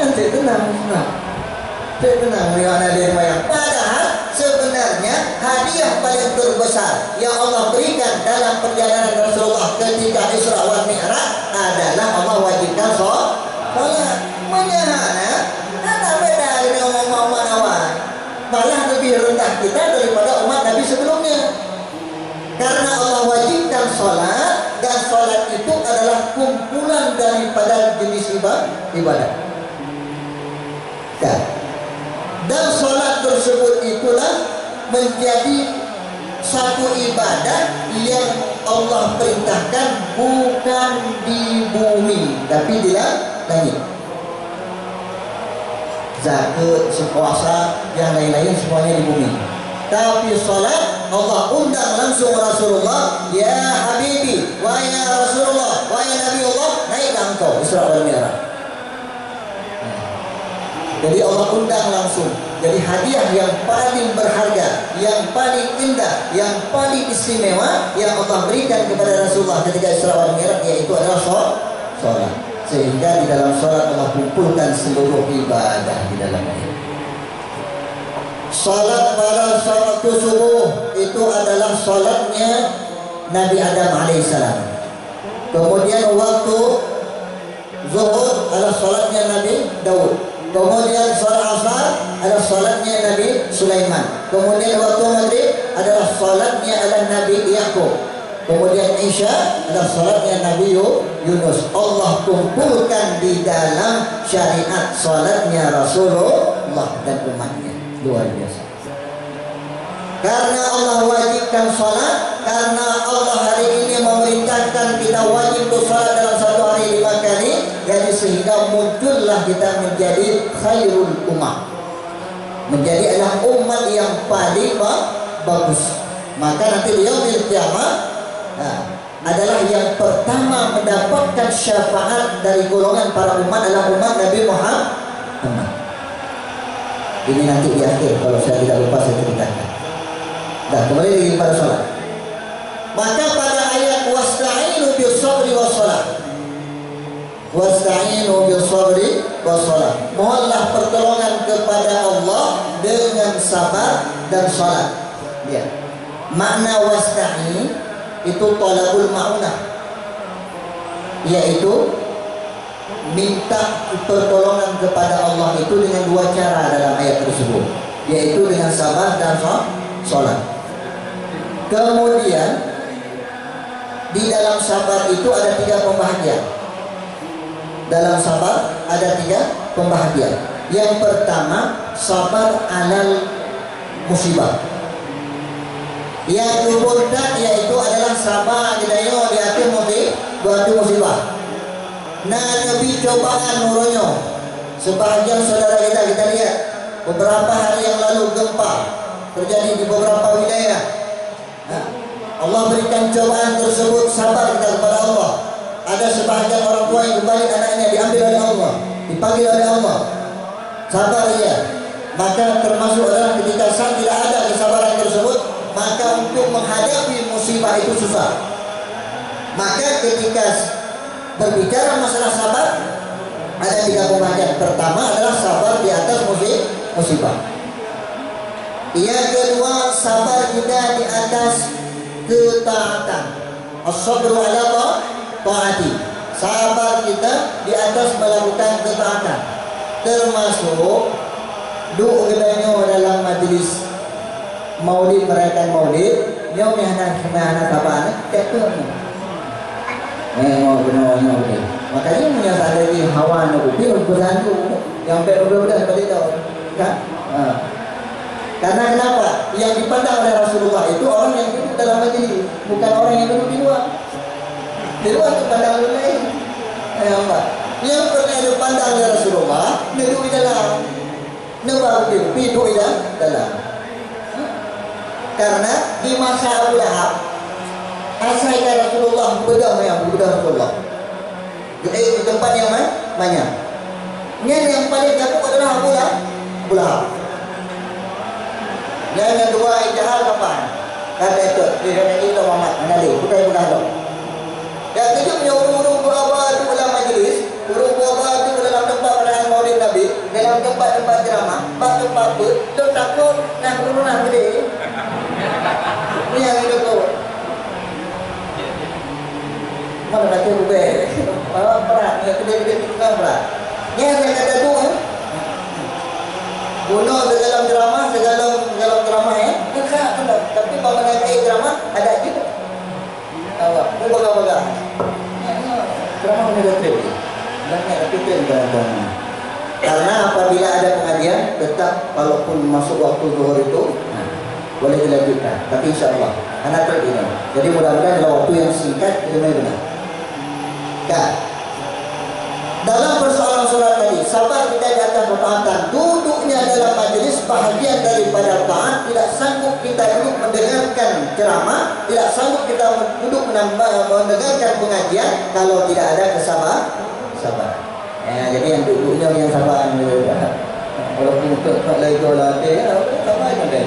[SPEAKER 1] Nanti tenang. Bagaimana dia bayang. Padahal sebenarnya hadiah paling terbesar yang Allah berikan dalam perjalanan Rasulullah ketika Isra wal Mi'raj adalah Allah wajibkan sholat. Menyahana, ada beda dengan umat awal. Malah lebih rendah kita daripada umat Nabi sebelumnya. Karena Allah wajibkan sholat, dan sholat itu adalah kumpulan daripada jenis ibadah. Dan sholat tersebut itulah menjadi satu ibadah yang Allah perintahkan bukan di bumi tapi di langit. Zakat, puasa, yang lain-lain semuanya di bumi. Tapi sholat Allah undang langsung Rasulullah, ya Habibi, wa ya Rasulullah, wa ya Nabiullah, naiklah engkau Isra wal Mi'raj. Jadi Allah undang langsung. Jadi hadiah yang paling berharga, yang paling indah, yang paling istimewa yang Allah berikan kepada Rasulullah ketika Isra wal Mi'raj, yaitu adalah sholat. Sehingga di dalam sholat Allah kumpulkan seluruh ibadah di dalamnya. Sholat pada waktu subuh itu adalah sholatnya Nabi Adam alaihissalam. Kemudian waktu zuhur adalah sholatnya Nabi Daud. Kemudian sholat asar adalah sholatnya Nabi Sulaiman. Kemudian waktu maghrib adalah sholatnya Nabi Yakub. Kemudian isya adalah sholatnya Nabi Yunus. Allah kumpulkan di dalam syariat sholatnya Rasulullah dan umatnya. Luar biasa. Karena Allah wajibkan sholat, karena Allah hari ini memerintahkan kita wajib sholat dalam satu hari 5 kali, jadi sehingga muncullah kita menjadi khairul ummah, menjadi adalah umat yang paling bagus. Maka nanti di yaumil kiamah adalah yang pertama mendapatkan syafaat dari golongan para umat adalah umat Nabi Muhammad. Ini nanti di akhir, kalau saya tidak lupa saya ceritakan. Nah, kembali lagi pada sholat. Maka pada ayat wasta'inu bis-sabri was-shalah, wasta'inu bis-sabri was-shalah, mohonlah pertolongan kepada Allah dengan sabar dan sholat. Ya. Makna wasta'in itu talabul ma'unah, yaitu minta pertolongan kepada Allah itu dengan 2 cara dalam ayat tersebut, yaitu dengan sabar dan sholat. Kemudian di dalam sabar itu ada 3 pembahagian. Dalam sabar ada 3 pembahagian. Yang pertama, sabar alal musibah. Yang kedua yaitu adalah sabar di akhir musibah. Nah, lebih cobaan nuronyo. Sebahagian saudara kita lihat beberapa hari yang lalu gempa terjadi di beberapa wilayah. Nah, Allah berikan cobaan tersebut, sabar kita kepada Allah. Ada sebahagian orang tua yang kembali anaknya diambil oleh Allah, dipanggil oleh Allah. Sabar ya. Maka termasuk adalah ketika saat tidak ada kesabaran tersebut, maka untuk menghadapi musibah itu susah. Maka ketika berbicara masalah sabar ada 3 pembagian. Pertama adalah sabar di atas musibah. Yang kedua, sabar kita di atas ketaatan. As-sabru ala ta'ati. Sabar kita di atas melakukan ketaatan. Termasuk doa gedanya dalam majlis maulid, merayakan maulid, yang mihana kapan itu. Mau benar. Makanya punya sadari hawa nabi berbantu yang berbeda beda kan. Karena kenapa? Yang dipandang oleh Rasulullah itu orang yang duduk dalam majlis, bukan orang yang duduk di luar. Di luar itu pandangan lain. Yang pernah dipandang oleh Rasulullah duduk di dalam. Nebak duduk di dalam. Karena di masa Abu Lahab, asal Rasulullah Allah bedah yang bedah Rasulullah. Jadi di tempat yang mana? Yang paling jago adalah Abu Lahab. Yang kedua Jahal kapan? Kata itu dia kata itu Muhammad menali bukan Abu Lahab. Yang ketiga urung-urung berapa itu dalam majlis, urung berapa itu dalam tempat perayaan Maulid Nabi, dalam tempat-tempat ceramah, tempat apa, tu takut nak turunan gede. Ini yang hidup tu. Mana nak cuba? Berat, ni gede-gede tukang berat. Yang kata tu, bunuh segala drama tapi bangunan drama ada juga. Awak, baga-baga. Drama negatif. Karena apabila ada pengajian, tetap walaupun masuk waktu zuhur itu boleh dilanjutkan. Tapi insyaAllah anak ini. Jadi mudah-mudahan dalam waktu yang singkat itu benar. Kan? Dalam persoalan sholat tadi, sabar kita di atas ketaatan, duduknya dalam majelis bahagian daripada taat. Tidak sanggup kita duduk mendengarkan ceramah, tidak sanggup kita duduk mendengarkan pengajian kalau tidak ada kesabaran. Jadi yang duduknya yang sabar. Walaupun tak lagi latih, sabar aja.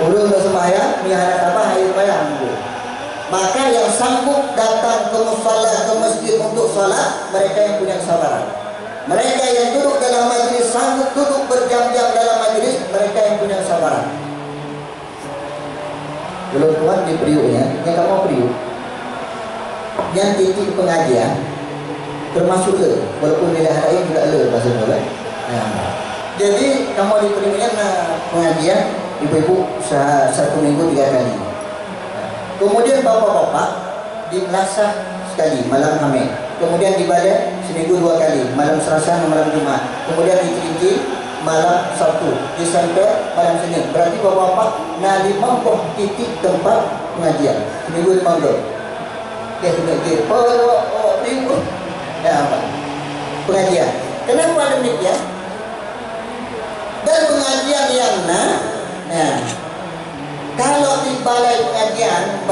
[SPEAKER 1] Urung dah sembahyang, ni ada sabar air bayang tu. Maka yang sanggup datang ke musalla, ke masjid untuk salat, mereka yang punya kesabaran. Mereka yang duduk dalam majlis, sanggup duduk berjam-jam dalam majlis, mereka yang punya kesabaran. Kalau Tuhan di periuknya, yang kamu periuk, yang titik pengajian, termasuk le, walaupun nilai hari juga le bahasa mulai. Jadi kamu di periuknya pengajian, ibu-ibu satu minggu 3 kali. Kemudian bapak-bapak di Melasah sekali malam Hamid. Kemudian di Balai seminggu 2 kali, malam Selasa dan malam Jumat. Kemudian di Cilinci malam Sabtu, di Santer malam Senin. Berarti bapak-bapak na 50 titik tempat pengajian. Seminggu 50. Ya sudah gitu. Minggu. Ya apa? Pengajian. Kenapa demikian? Dan pengajian yang kalau di balai pengajian,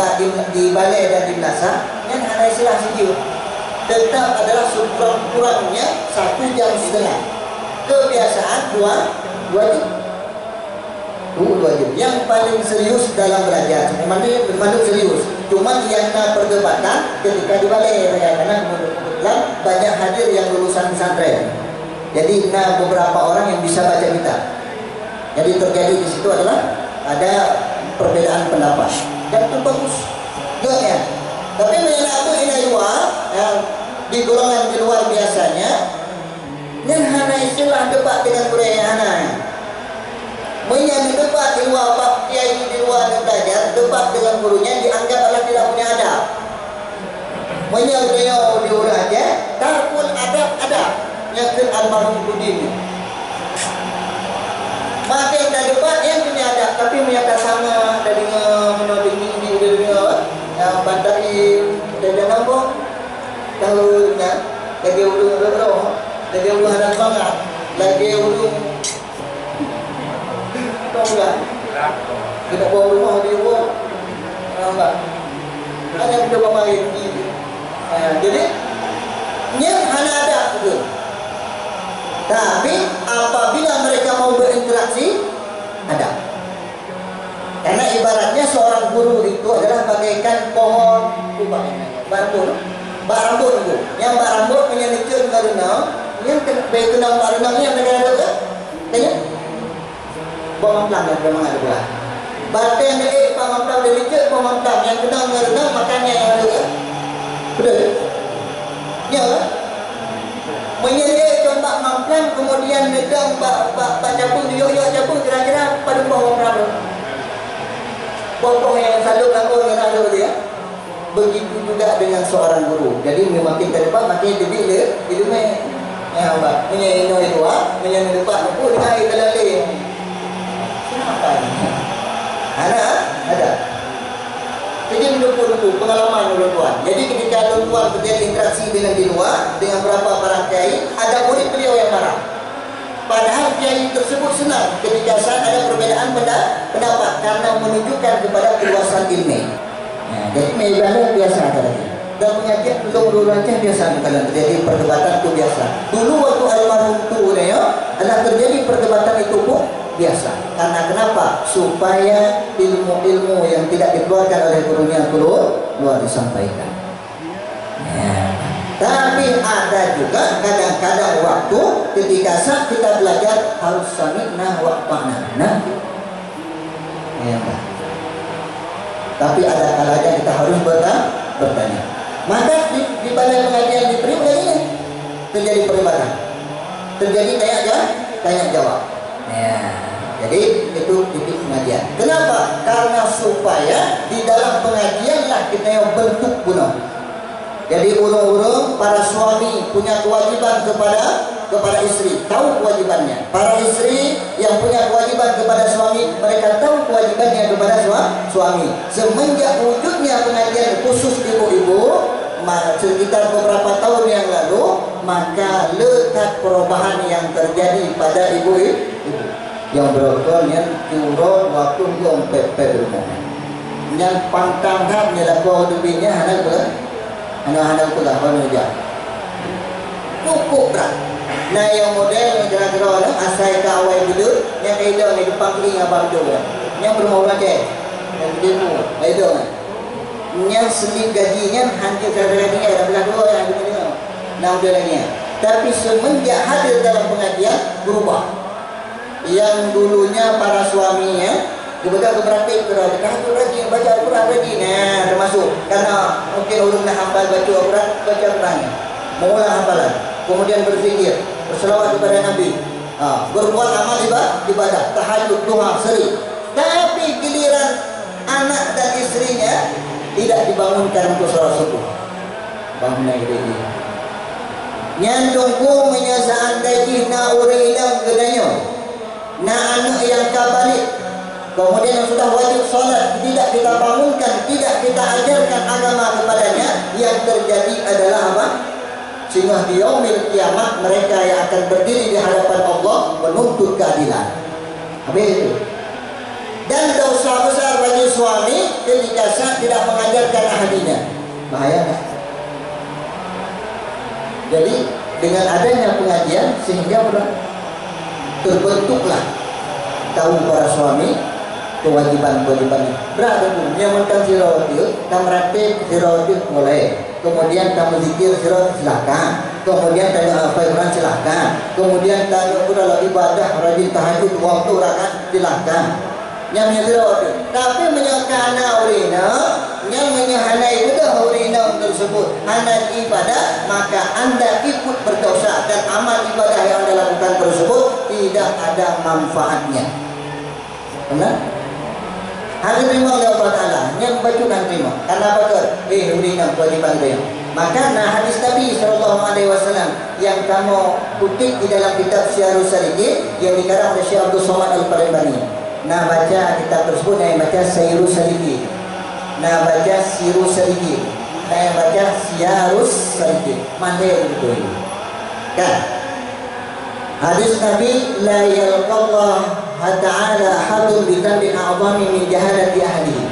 [SPEAKER 1] di balai dan di Melasah, yang ada istilah sejuk, tetap adalah sekurang-kurangnya 1,5 jam. Kebiasaan 2 jam. 2 jam. Yang paling serius dalam belajar, memang serius. Cuma yang perdebatan ketika di balai, karena kebetulan banyak hadir yang lulusan pesantren. Jadi beberapa orang yang bisa baca kitab. Jadi terjadi di situ adalah ada perbedaan pendapat. Dan itu bagus. Ya. Tapi menyenangkan ini luar, di golongan di luar biasanya, yang hana istilah debat dengan budaya hana. Menyanyi debat di luar, Pak Kiai di luar dan belajar, debat dengan gurunya dianggap adalah tidak punya adab. Menyanyi beliau di urang aja, tarkul adab yang ke almarhum Budin. Maka yang dah debat yang punya adab, tapi menyata sama dari menoding ini yang bandai dan jangan apa tahu lagi ulung lagi ulung hadap sangat lagi ulung tahu tak kita bawa rumah dia buat nampak ada yang coba main jadi yang hanya ada itu. Tapi apabila mereka mau berinteraksi ada. Karena ibaratnya seorang guru itu adalah bagaikan pohon bambu, bak rambut itu. Yang bak rambut menyelicur karena yang kenal bak renang yang negara ada kan? Tanya? Bawang pelang yang memang ada pula. Bate yang dari bawang pelang dari licur bawang pelang yang kenal renang makannya yang ada kan? Betul? Ya kan? Menyelir coba mamplan kemudian nedang bak capung yo capung kira-kira pada bawang pelang. Pokok yang selalu nganggur dengan ada dia. Begitu juga dengan seorang guru. Jadi makin terdebat makin debit dia hidupnya ya mbak menyanyi itu menyanyi debat aku dengan air terlalih. Kenapa ini? Ada. Jadi menduku pengalaman tuan. Jadi ketika tuan terjadi interaksi dengan di luar dengan beberapa para kiai, ada murid beliau yang marah. Padahal kiai tersebut senang ketika saat ada perbedaan pendapat karena menunjukkan kepada keluasan ilmu. Jadi media biasa tadi. Dan pengajian belum rancang biasa kalau terjadi perdebatan itu biasa. Dulu waktu almarhum itu ada terjadi perdebatan itu pun biasa. Karena kenapa? Supaya ilmu-ilmu yang tidak dikeluarkan oleh gurunya keluar disampaikan. Tapi ada juga kadang-kadang waktu ketika saat kita belajar harus sami'na wa ata'na. Tapi ada kalanya kita harus bertanya. Maka di balai pengajian di Priok ini terjadi perdebatan, terjadi tanya jawab. Jadi itu titik pengajian. Kenapa? Karena supaya di dalam pengajianlah kita yang bentuk bunuh. Jadi urung-urung para suami punya kewajiban kepada istri, tahu kewajibannya. Para istri yang punya kewajiban kepada suami, mereka tahu kewajibannya kepada suami. Semenjak wujudnya pengajian khusus ibu-ibu, sekitar beberapa tahun yang lalu, maka letak perubahan yang terjadi pada ibu-ibu yang berokol yang curut waktu yang pepe rumah. Yang pantang hab nyelaku dubinya anak-anak pula aja cukup berat. Nah yang model kira-kira asal kawai dulu yang kaida ni depan kering abang tu yang berumur aja yang demo itu yang selip gajinya hancur gajinya ada belah dua yang ada nah udah lagi. Tapi semenjak hadir dalam pengajian berubah. Yang dulunya para suaminya kebetulan berarti tahajud rajin, baca Al-Quran rajin. Termasuk karena mungkin ulun nak hafal baca Al-Quran, baca Al-Qurannya, mengulang hafalan, kemudian berzikir, berselawat kepada Nabi, berbuat amal ibadah, tahajud, duha, seri. Tapi giliran anak dan istrinya tidak dibangunkan untuk sholat subuh. Bangunnya ini. Nyandungku menyasaan daging na uri ilang gedanya, na anak yang kabalik. Kemudian yang sudah wajib sholat tidak kita bangunkan, tidak kita ajarkan agama kepadanya, yang terjadi adalah apa? Sehingga di yaumil kiamat mereka yang akan berdiri di hadapan Allah menuntut keadilan. Habis itu. Dan dosa besar bagi suami ketika sah tidak mengajarkan ahlinya. Bahaya tak? Jadi dengan adanya pengajian sehingga terbentuklah tahu para suami kewajiban-kewajibannya. Berada pun yang mentang sirotil, kamu ratib sirotil boleh. Kemudian kamu zikir sirotil silakan. Kemudian tanya apa Quran silakan. Kemudian tanya kalau ibadah rajin tahajud waktu rakaat silakan. Yang sirotil. Tapi menyokana urina, yang menyahana itu dah urina tersebut. Anda ibadah maka anda ikut berdosa dan amal ibadah yang anda lakukan tersebut tidak ada manfaatnya. Benar? Harus terima oleh Allah Ta'ala. Yang baca dan terima. Karena apa tu? Urina kewajiban dia. Maka hadis Nabi SAW yang kamu kutip di dalam kitab Syiarus Salikin yang dikarang oleh Syekh Abdul Somad Al-Palembani. Baca kitab tersebut yang baca Syiarus Salikin. Baca Syiarus Salikin. Yang baca Syiarus Salikin. Mana yang betul? Kan? Hadis Nabi la yalqallah ta'ala ahadun bidambin a'zami min jahalati ahlihi.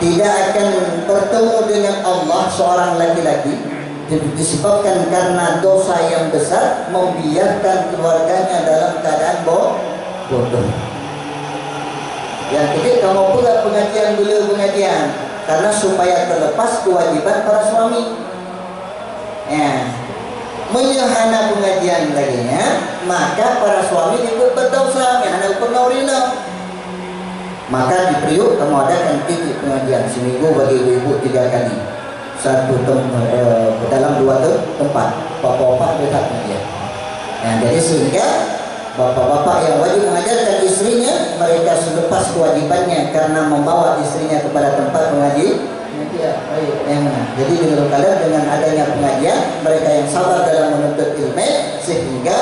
[SPEAKER 1] Tidak akan bertemu dengan Allah seorang laki-laki disebabkan karena dosa yang besar membiarkan keluarganya dalam keadaan bodoh. Yang ketiga, kamu pula pengajian dulu pengajian karena supaya terlepas kewajiban para suami. Menyahana pengajian laginya, maka para suami ikut berdosa, menyahana pernah urina. Maka di Priok kamu adakan titik pengajian seminggu bagi ibu-ibu 3 kali. Satu dalam 2 tempat, bapak-bapak dekat pengajian. Jadi sehingga bapak-bapak yang wajib mengajarkan istrinya, mereka selepas kewajibannya karena membawa istrinya kepada tempat pengajian. Jadi dengan adanya pengajian, mereka yang sabar dalam menuntut ilmu sehingga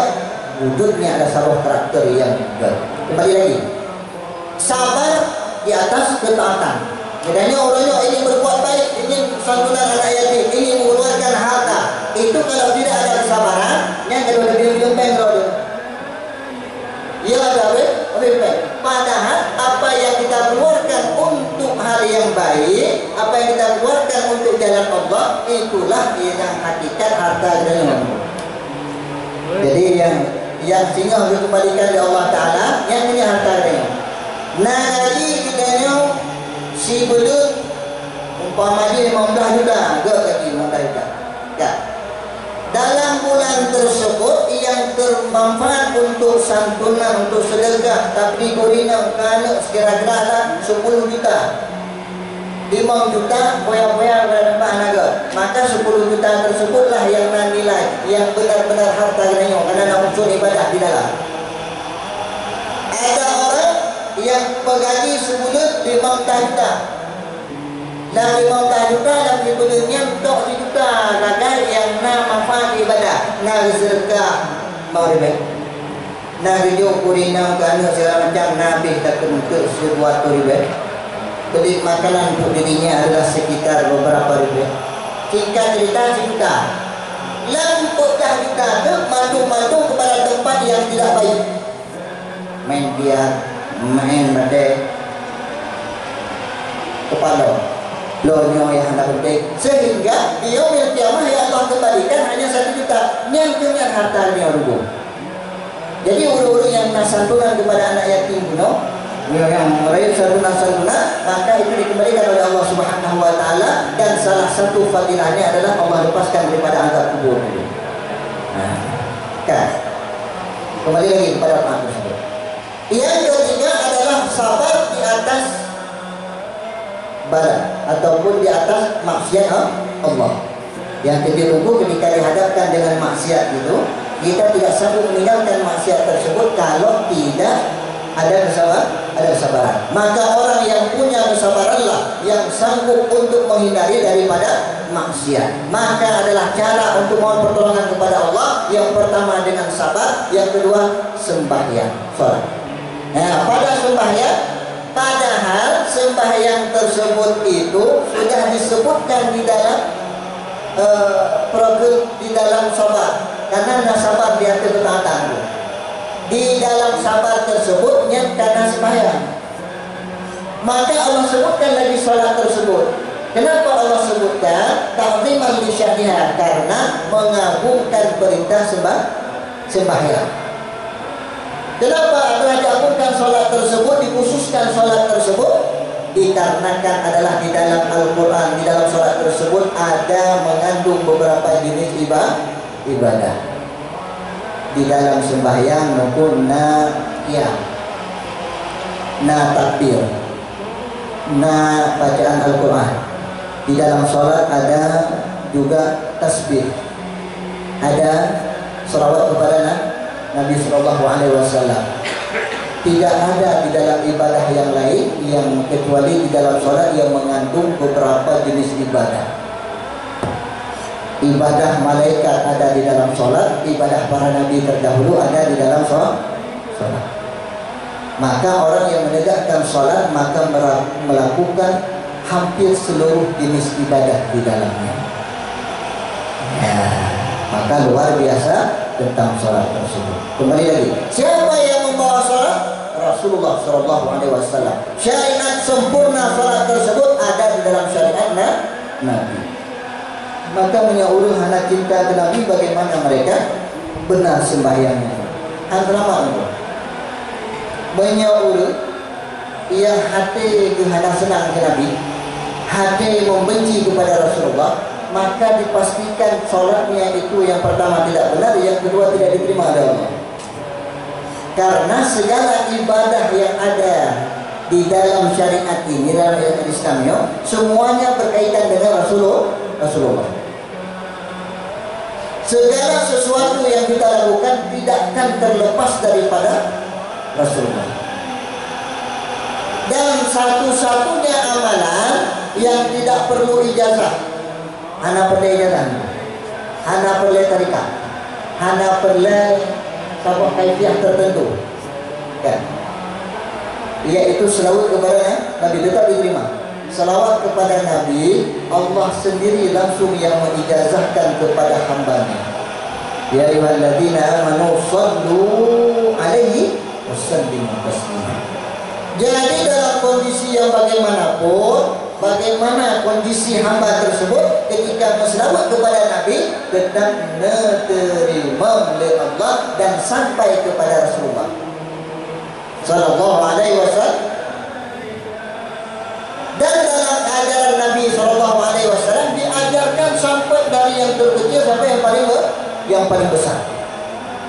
[SPEAKER 1] wujudnya ada sebuah karakter yang baik. Kembali lagi, sabar di atas ketaatan. Bedanya orangnya ingin berbuat baik, ingin santunan anak yatim, ingin mengeluarkan harta. Itu kalau tidak ada kesabaran, yang kedua diam-diam bengkok. Ya ada baik. Padahal apa yang kita keluarkan untuk hal yang baik jalan Allah, itulah yang hakikat harta ganimah. Jadi yang singa dikembalikan oleh Allah Taala, yang ini harta ganimah. Nah lagi kitanya si belut umpama dia 15 juta, ke kaki 15 juta. Ya. Dalam bulan tersebut yang bermanfaat untuk santunan, untuk sedekah, tapi kurina kalau sekira-kira 10 juta, 5 juta, boya-boya dapat naga, maka 10 juta tersebutlah yang nilai, yang benar-benar harta ganimah, karena ada unsur ibadah di dalam. Ada orang yang pegaji sebulan 15 juta. Dan 15 juta dan dibelinya untuk juta rakyat yang nak manfaat ibadah, nak sedekah mau ribet, nak hidup kurina kerana segala macam nabi tak untuk sebuah ribet. Beli makanan untuk dirinya adalah sekitar beberapa ribu. Singkat cerita sejuta. Lampuk dah juta tu mandu-mandu kepada tempat yang tidak baik. Main biar, main badai, kepala. Lonya yang hendak penting, sehingga dia yang kiamah yang Allah kembalikan hanya 1 juta, yang dengan hartanya rubuh. Jadi uru-uru yang nasantunan kepada anak yatim kuno, yang meraih santunan, maka itu dikembalikan oleh Allah Subhanahu Wa Taala, dan salah satu fadilahnya adalah Allah lepaskan daripada azab kubur. Nah, kan? Kembali lagi kepada Pak tersebut. Yang ketiga adalah sabar di atas badan ataupun di atas maksiat Allah. Yang kedua, ketika dihadapkan dengan maksiat itu, kita tidak sanggup meninggalkan maksiat tersebut kalau tidak ada kesabaran. Maka orang yang punya kesabaranlah yang sanggup untuk menghindari daripada maksiat. Maka adalah cara untuk mohon pertolongan kepada Allah. Yang pertama dengan sabar, yang kedua sembahyang, salat. Nah, pada sembahyang, padahal sembahyang tersebut itu sudah disebutkan di dalam program di dalam sabar, karena anda sabar di atas ketaatan. Di dalam sabar tersebutnya karena sembahyang, maka Allah sebutkan lagi salat tersebut. Kenapa Allah sebutkan ta'ziman li sya'niha? Karena mengagungkan perintah sembahyang. Kenapa adalah diagungkan salat tersebut, dikhususkan salat tersebut? Dikarenakan adalah di dalam Al-Quran, di dalam salat tersebut ada mengandung beberapa jenis ibadah. Di dalam sembahyang maupun qiyam, takbir, bacaan Al-Quran. Di dalam salat ada juga tasbih, ada selawat kepada Nabi Sallallahu Alaihi Wasallam. Tidak ada di dalam ibadah yang lain yang kecuali di dalam sholat yang mengandung beberapa jenis ibadah. Ibadah malaikat ada di dalam sholat, ibadah para nabi terdahulu ada di dalam sholat. Maka orang yang menegakkan sholat maka melakukan hampir seluruh jenis ibadah di dalamnya. Ya, maka luar biasa tentang sholat tersebut. Kembali lagi, siapa yang membawa sholat? Rasulullah Shallallahu Alaihi Wasallam. Syariat sempurna sholat tersebut ada di dalam syariat Nabi. Maka menyaurul anak cinta ke Nabi, bagaimana mereka benar sembahyangnya. Antara makna menyaurul yang hati hendak senang ke Nabi, hati membenci kepada Rasulullah, maka dipastikan sholatnya itu yang pertama tidak benar, yang kedua tidak diterima oleh Allah. Karena segala ibadah yang ada di dalam syariat ini, dalam syariat Islamnya, semuanya berkaitan dengan Rasulullah. Segala sesuatu yang kita lakukan tidak akan terlepas daripada Rasulullah. Dan satu-satunya amalan yang tidak perlu ijazah, hana perlu ijazah, hana perlu tarikat, hana perlu sabuk kaifiah tertentu, kan? Yaitu selawat kepada Nabi tetap diterima. Selawat kepada Nabi, Allah sendiri langsung yang mengijazahkan kepada hambanya. Ya ayyuhalladzina amanu shallu alaihi wasallimu taslima. Jadi dalam kondisi yang bagaimanapun, bagaimana kondisi hamba tersebut ketika berselawat kepada Nabi tetap diterima oleh Allah dan sampai kepada Rasulullah sallallahu alaihi wasallam. Dan dalam ajaran Nabi sallallahu alaihi wasallam diajarkan sampai dari yang terkecil sampai yang paling besar.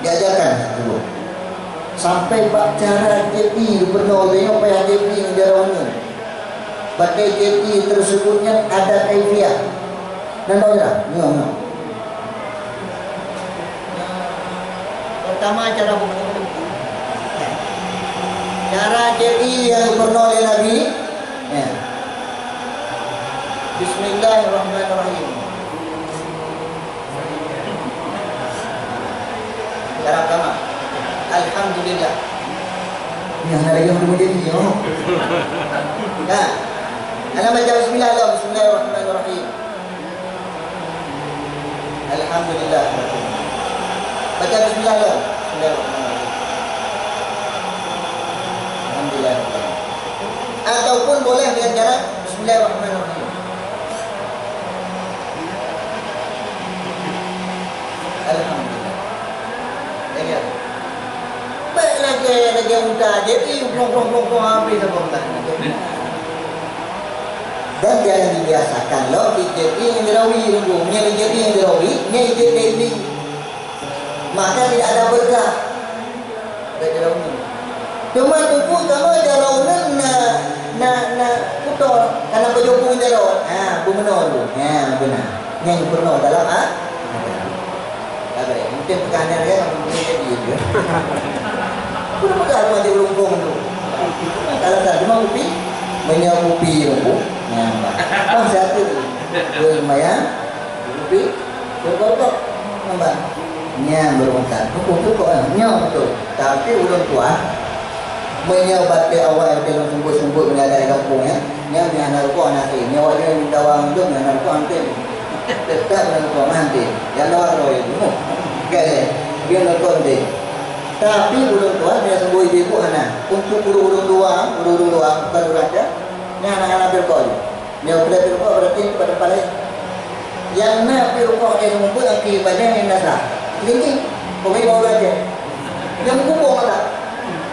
[SPEAKER 1] Diajarkan dulu. Sampai bab cara JP pernah tengok payah JP negaranya. Pakai JP tersebutnya ada kaifiah. Nampak tak? Ya. Pertama cara buku. Cara JP yang pernah oleh Nabi. Ya. Bismillahirrahmanirrahim. Cara pertama, alhamdulillah. Ini anak lagi yang jadi ni. Nah, anak baca Bismillahirrahmanirrahim. Alhamdulillah. Baca Bismillahirrahmanirrahim. Alhamdulillah. Ataupun boleh dengan cara Bismillahirrahmanirrahim. Alhamdulillah. Lihat. Baik lagi mudah. Jadi plong habis apa tak. Dan jangan dibiasakan loh jadi yang dirawi dulu, yang jadi yang dirawi, yang jadi maka tidak ada berkah. Tidak cuma tupu kalau jaraunan na putor karena berjumpa jarau. Benar tu. Benar. Yang benar dalam mungkin perkanan dia mungkin jadi dia. Sudah pegang mati lumpung tu. Kalau tak cuma kopi, menyapupi lumpung. Apa satu? Lumayan. Kopi, berkokok, nampak. Berkontak. Cukup betul. Tapi ulun tua menyebabkan awal dia sembut dengan dari kampung ya. Yang anak kau anak ini, awak dia minta wang tu, anak kau antin. Tetap anak kau nanti. Yang luar roh itu. Kaya dia nonton deh. Tapi ulun tua dia sembuh ibu anak. Untuk ulun tua bukan uraja. Ni anak-anak berkau. Dia boleh berkau berarti pada paling. Yang nak berkau dia mengumpul akibatnya yang nasah. Ini pokoknya bawa uraja. Yang mengumpul tak.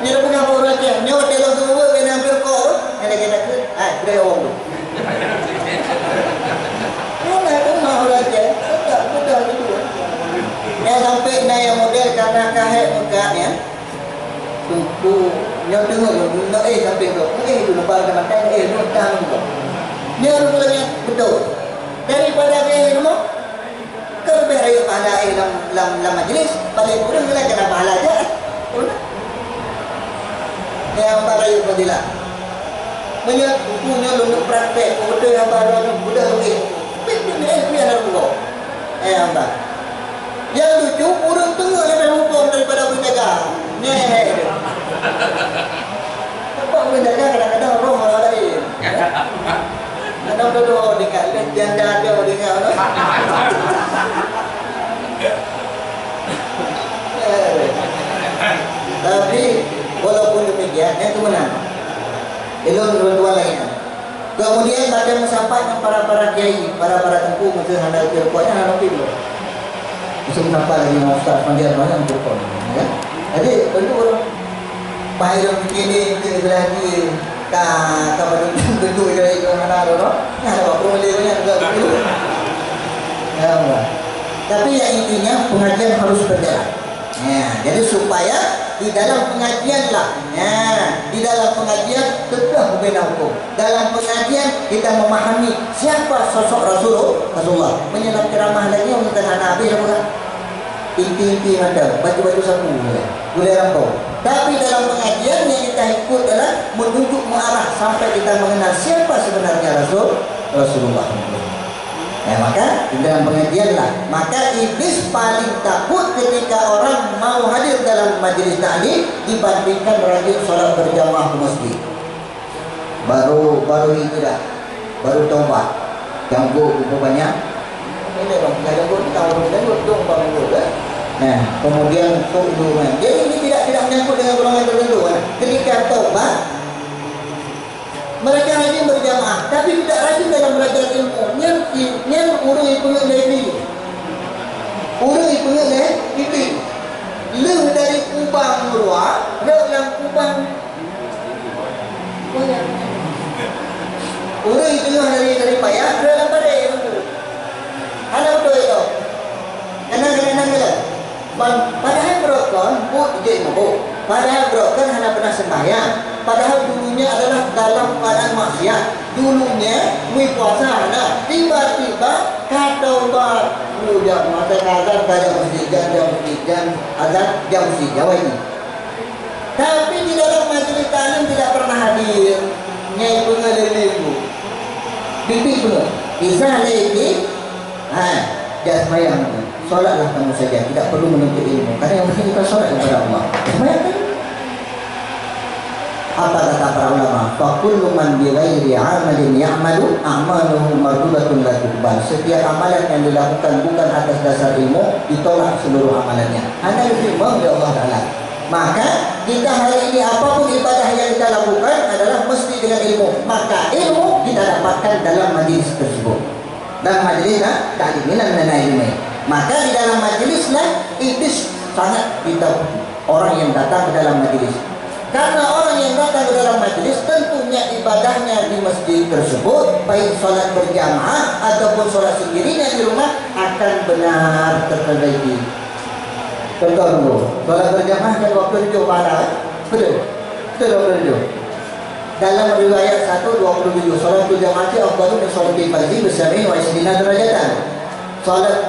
[SPEAKER 1] Ni dah punya bawa uraja. Ni orang dia langsung buat kena berkau. Yang lagi nak ke? Dia orang tu. Mana tu mau uraja? Betul gitu. Yang sampai naik yang model karena kahek mukanya tunggu yang dengar nak sampai tu tu lepas ke makan notang tu dia rupanya betul daripada ilmu lebih raya pahala dalam majlis paling kurang lah kena pahala aja yang raya fadilah punya untuk praktek betul yang baru mudah rugi ini anak gua apa yang lucu, burung tengah lebih hukum daripada penjaga. Nyehe. Apa penjaga kadang-kadang roh lain. Kadang dodo dekat janda dia dengan orang. Tapi walaupun demikian, itu menang. Elok dua-dua lainnya. Kemudian pada mensampaikan para kiai, para tempuh mesti hendak berkuatnya hendak pilih. Kenapa lagi ustaz pandian banyak berkon ya. Jadi tentu orang bahaya begini kita lagi ka bentuk dari mana no. Ada problem banyak juga begitu. Ya. Tapi yang intinya pengajian harus berjalan. Ya, jadi supaya di dalam pengajian lah. Ya, di dalam pengajian tegak membina hukum. Dalam pengajian kita memahami siapa sosok Rasulullah. Menyelam ceramah lagi untuk Nabi bukan? Inti-inti ada baju-baju sapu boleh rampau. Tapi dalam pengajian yang kita ikut adalah menunjuk mengarah sampai kita mengenal siapa sebenarnya Rasulullah. Maka di dalam pengajian lah. Maka iblis paling takut ketika orang mau hadir dalam majelis taklim dibandingkan rajin sholat berjamaah ke masjid. Baru itu dah. Baru taubat. Ganggu banyak. Ini bang, ganggu tahu dong bang juga. Nah, kemudian tuduhan. Jadi ini tidak menyangkut dengan golongan tertentu. Ketika taubat, Mereka rajin berjamaah, tapi tidak rajin dalam belajar ilmu. Yang urung ipunya dari urung ipunya dari leh dari kubang luar, leh yang kubang urung ipunya dari payah, leh yang pada ilmu. Anak betul itu. Anak-anak gila. Padahal berokon, jadi mabuk. Padahal berokon hanya pernah sembahyang. Padahal dulunya adalah dalam keadaan maksiat. Dulunya puasa. Nah, tiba-tiba kata Allah, udah masa azan jam azan jam Jawa ini. Tapi di dalam majelis taklim tidak pernah hadir. Nyai pengelilingmu. Bibi pun. Bisa lagi. Jangan sembahyang. Solatlah kamu saja, tidak perlu menuntut ilmu. Karena yang penting kita solat kepada Allah. Sembahyang kan? Apa kata para ulama? Fakullu man bi ghairi 'amalin ya'malu a'maluhu mardudatun la tuqbal. Setiap amalan yang dilakukan bukan atas dasar ilmu ditolak seluruh amalannya. Hanya ilmu dari Allah Taala. Maka kita hari ini apapun ibadah yang kita lakukan adalah mesti dengan ilmu. Maka ilmu kita dapatkan dalam majlis tersebut. Dan majlis ta'liminan mengenai ilmu. Maka di dalam majelislah iblis sangat kita orang yang datang ke dalam majelis. Karena orang yang datang ke dalam majelis tentunya ibadahnya di masjid tersebut, baik sholat berjamaah ataupun sholat sendirinya di rumah akan benar terperbaiki. Contoh dulu, sholat berjamaah kan waktu itu pahala, betul, betul. Dalam riwayat 1:27 sholat berjamaah itu afdalu min sholati fardhi bersama wa isdina derajatan. Sholat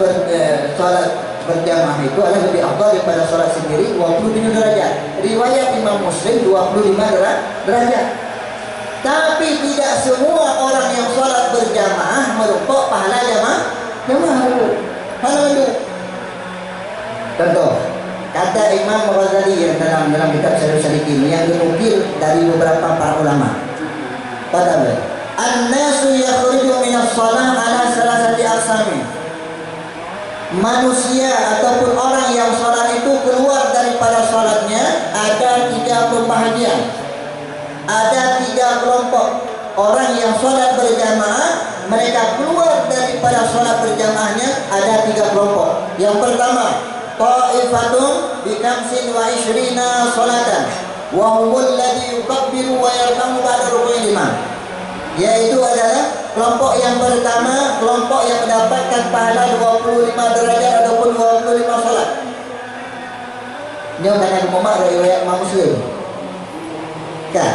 [SPEAKER 1] berjamaah itu adalah lebih afdal daripada sholat sendiri 27 derajat. Riwayat Imam Muslim 25 derajat. Tapi tidak semua orang yang sholat berjamaah merupakan pahala jamaah. Pahala itu. Contoh, kata Imam Ghazali yang dalam kitab Syarh Salikin yang dinukil dari beberapa para ulama. Kata an-nasu yakhruju minas shalah ala salasati aqsami. Manusia ataupun orang yang sholat itu keluar daripada sholatnya ada 3 pembahagian, ada 3 kelompok. Orang yang sholat berjamaah, mereka keluar daripada sholat berjamaahnya ada 3 kelompok. Yang pertama, ta'ifatun bi 25 sholatan wa humul ladzi yukabbiru wa yarkamu ba'da ruku'il imam. Yaitu adalah kelompok yang pertama, kelompok yang mendapatkan pahala 25 derajat ataupun 25 salat. Ini kata Muhammad dari riwayat Imam Muslim. Kan?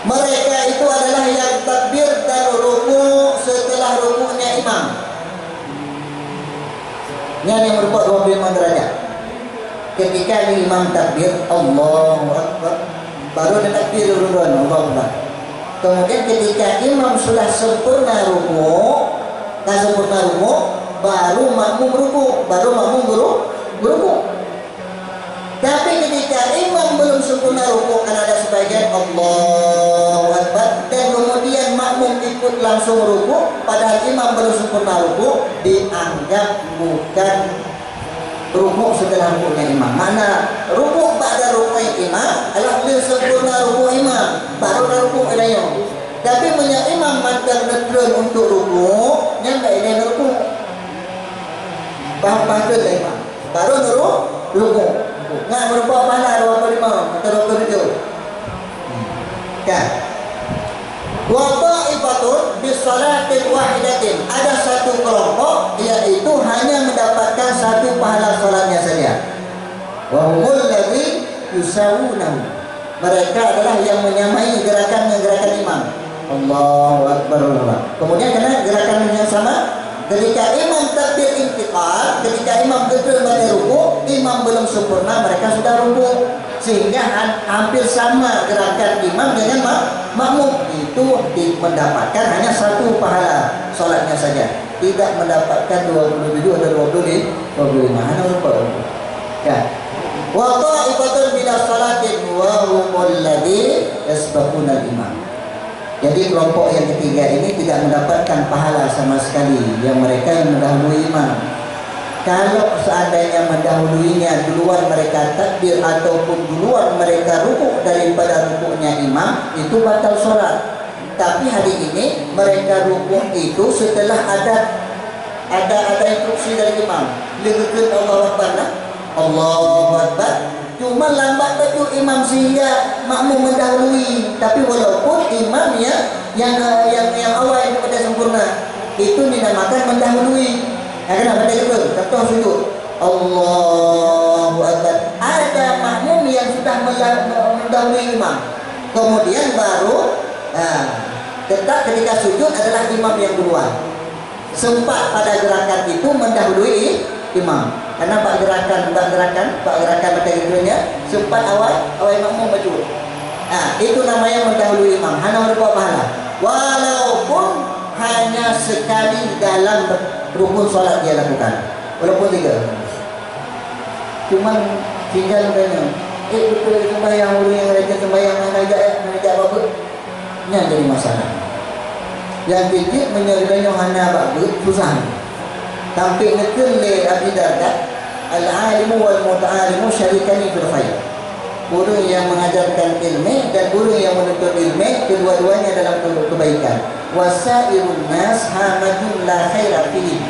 [SPEAKER 1] Mereka itu adalah yang takbir dan ruku setelah rukunya imam. Ini yang merupakan 25 derajat. Ketika imam takbir, Allahu Akbar, baru dia takbir duluan, Allahu Akbar. Kemudian ketika imam sudah sempurna ruku, baru makmum ruku, beruku. Tapi ketika imam belum sempurna ruku, kan ada sebagian Allahu Akbar, dan kemudian makmum ikut langsung ruku, padahal imam belum sempurna ruku, dianggap bukan ruku setelah rukunya imam. Mana ruku pada rukunya imam adalah beliau sempurna ruku imam, baru ruku adanya. Tapi punya imam mandang netron untuk ruku, nyampe ini ruku. Paham imam, baru ruku. Nggak merupakan pahala 25 atau 27. Kan? Wa ta'ifatun bis salatin wahidatin. Ada satu kelompok yaitu hanya mendapatkan satu pahala salatnya saja. Wa humul ladzi yusawunahu. Mereka adalah yang menyamai gerakan imam. Allahu Akbar. Kemudian karena gerakan yang sama, ketika imam takbir intiqal, ketika imam betul pada ruku, imam belum sempurna, mereka sudah ruku, sehingga hampir sama gerakan imam dengan makmum. Itu mendapatkan hanya satu pahala sholatnya saja, tidak mendapatkan 27 atau 25. Hanya lupa. Ya. Wa ta'ifatun bila salatin wa humul ladzi yasbaquna al-imam. Jadi kelompok yang ketiga ini tidak mendapatkan pahala sama sekali, yang mereka yang mendahului imam. Kalau seandainya mendahuluinya duluan mereka takbir ataupun duluan mereka rukuk daripada rukuknya imam, itu batal sholat. Tapi hari ini mereka rukuk itu setelah ada instruksi dari imam. Legakan Allahu Akbar, Allahu Akbar. Cuma lambat baju imam sehingga makmum mendahului. Tapi walaupun imam yang awal itu pada sempurna, itu dinamakan mendahului. Kenapa dia itu? Contoh sujud, Allahu Akbar. Ada makmum yang sudah mendahului imam, kemudian baru tetap ketika sujud adalah imam yang duluan. Sempat pada gerakan itu mendahului imam. Karena pak gerakan pada gitunya sempat awal makmum maju. Itu namanya mendahului imam. Hanya berapa pahala? Walaupun hanya sekali dalam rukun sholat dia lakukan, walaupun 3. Cuman tinggal katanya, betul sembahyang orang yang rajin sembahyang ngajak apa? Ini jadi masalah. Yang titik menyerganya hana bagus susah. Tampil nekun le Abi Darda, al-alimu wal muta'alimu syarikani fil khair. Guru yang mengajarkan ilmu dan guru yang menuntut ilmu, kedua-duanya dalam kebaikan. Wasairun nas hamadun la khaira fihi.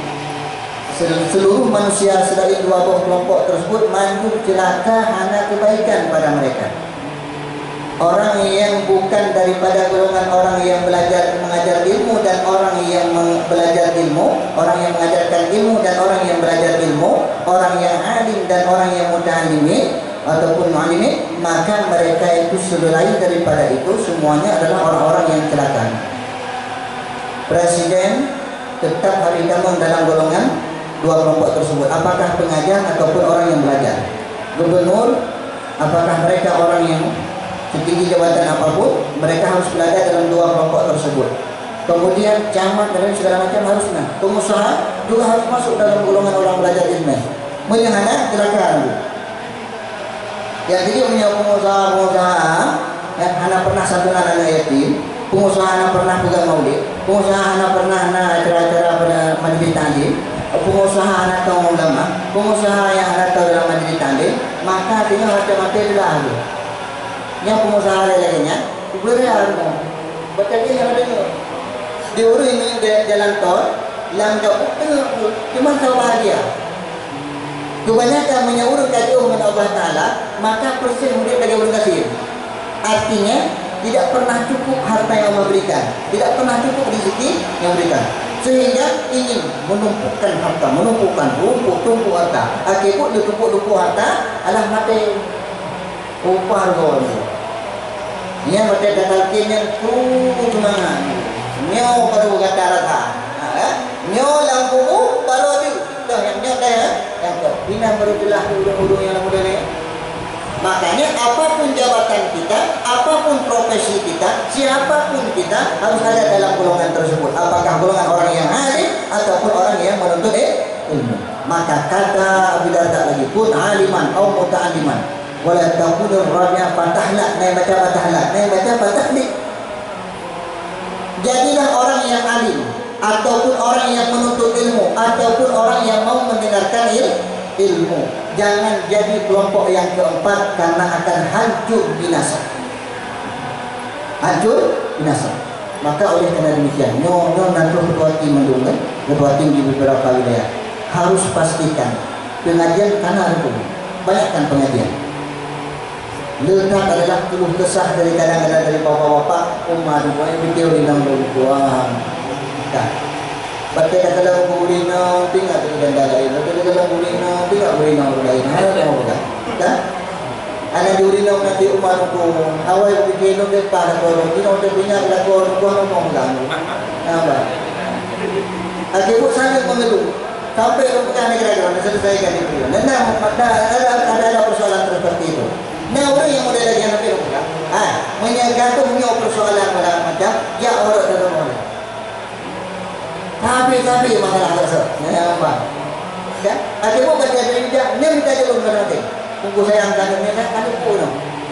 [SPEAKER 1] Seluruh manusia selain dua buah kelompok tersebut mandub celaka hana kebaikan pada mereka. Orang yang bukan daripada golongan orang yang mengajar ilmu dan orang yang belajar ilmu, orang yang mengajarkan ilmu dan orang yang belajar ilmu, orang yang alim dan orang yang muta'alimi ataupun mu'alimi, maka mereka itu selain daripada itu semuanya adalah orang-orang yang celaka. Presiden tetap harus digabung dalam golongan dua kelompok tersebut, apakah pengajar ataupun orang yang belajar. Gubernur, apakah mereka orang yang setinggi jabatan apapun, mereka harus belajar dalam dua kelompok tersebut. Kemudian camat dan segala macam harusnya. Pengusaha juga harus masuk dalam golongan orang belajar ilmu. Menyahana gerakan. Yang jadi punya pengusaha yang hana pernah santunan anak yatim, pengusaha hana pernah pegang maulid, pengusaha hana pernah acara-acara pada majlis taklim, pengusaha hana tahu ulama, pengusaha yang hana tahu dalam majlis taklim, maka artinya macam-macam adalah ahli. Yang pengusaha lainnya, berbeda. Betul yang ada ni. Dia urus ini jalan tol, langkah tengah, cuma tahu bahagia. Kebanyakan menyuruh kajau dengan Allah Taala, maka proses murid bagi orang kafir. Artinya tidak pernah cukup harta yang Allah berikan, tidak pernah cukup rezeki yang berikan, sehingga ingin menumpukan harta, menumpukan tumpuk harta. Akibat dia tumpuk harta, alah mati upah gol. Ia mati datalkinya tu cuma nyaw baru kata rata, nyaw lampu baru ada. Dah yang nyaw dah, yang tu bina baru jelas urung yang muda ni. Makanya apapun jabatan kita, apapun profesi kita, siapapun kita harus ada dalam golongan tersebut. Apakah golongan orang yang alim ataupun orang yang menuntut ilmu. Maka kata Abu Darda lagi pun aliman atau muta'aliman. Wala taqulur rabi'a fatahla, naik baca fatahla, naik baca fatahli. Jadilah orang yang alim ataupun orang yang menuntut ilmu ataupun orang yang mau mendengarkan ilmu. Jangan jadi kelompok yang keempat karena akan hancur binasa. Hancur binasa. Maka oleh karena demikian, nanti ketua tim mendungan, ketua tim di beberapa wilayah harus pastikan pengajian karena hukum. Banyakkan pengajian. Letak adalah keluh kesah dari kadang-kadang dari bapak-bapak umat yang video di dalam buah. Baca kalau gurina tinggal di benda lain, baca kalau gurina tinggal gurina orang lain. Ada mau bukan? Dah? Anak gurina nanti umat aku awal bikin orang depan orang ini orang punya lagu orang mau bukan? Apa? Akibat sangat mengeluh. Sampai orang negara-negara selesaikan itu. Nah, ada persoalan seperti itu. Nah, orang yang model lagi yang lebih bukan? Menyanggatu punya persoalan macam ya orang dalam orang. Tapi masalah tersebut. Apa? Kan? Ada pun baca dari dia, ni minta jalur nanti. Tunggu sayang kanu ni kan pun.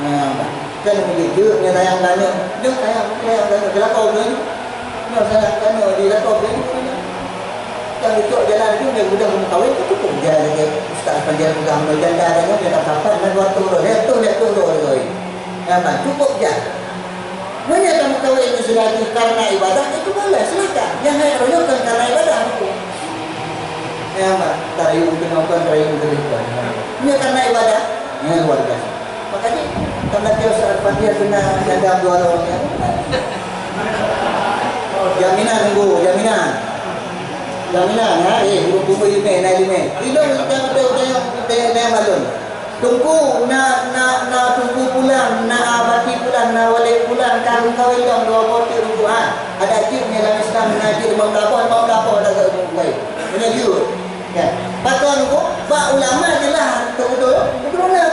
[SPEAKER 1] Apa? Kan begitu, ni sayang kanu. Dia sayang kanu. Kalau kau ni, ni sayang kanu di laptop ni. Yang itu jalan tu dia mudah kawin tu cukup dia lagi ustaz panjang mudah menjanda dengan dia tak dapat nak buat turun dia tu rồi. Ya kan cukup je. Mana kamu kawin selagi karena ibadah itu boleh silakan. Jangan royokan karena ibadah itu. Ya kan tayu kenapa tayu berita. Ini karena ibadah. Ini luar biasa. Makanya kalau dia ustaz panjang kena janda dua orang ya. Jaminan tunggu, jaminan ya, buku ini naik lima. Itu kita malun. Tunggu, na tunggu pulang, na abati pulang, na wali pulang, kawin dong 20 ribuan. Ada cipnya dalam Islam, ngaji mau dapur dah ke baik. Ini jujur. Ya, patut tunggu. Pak ulama jelah betul lah.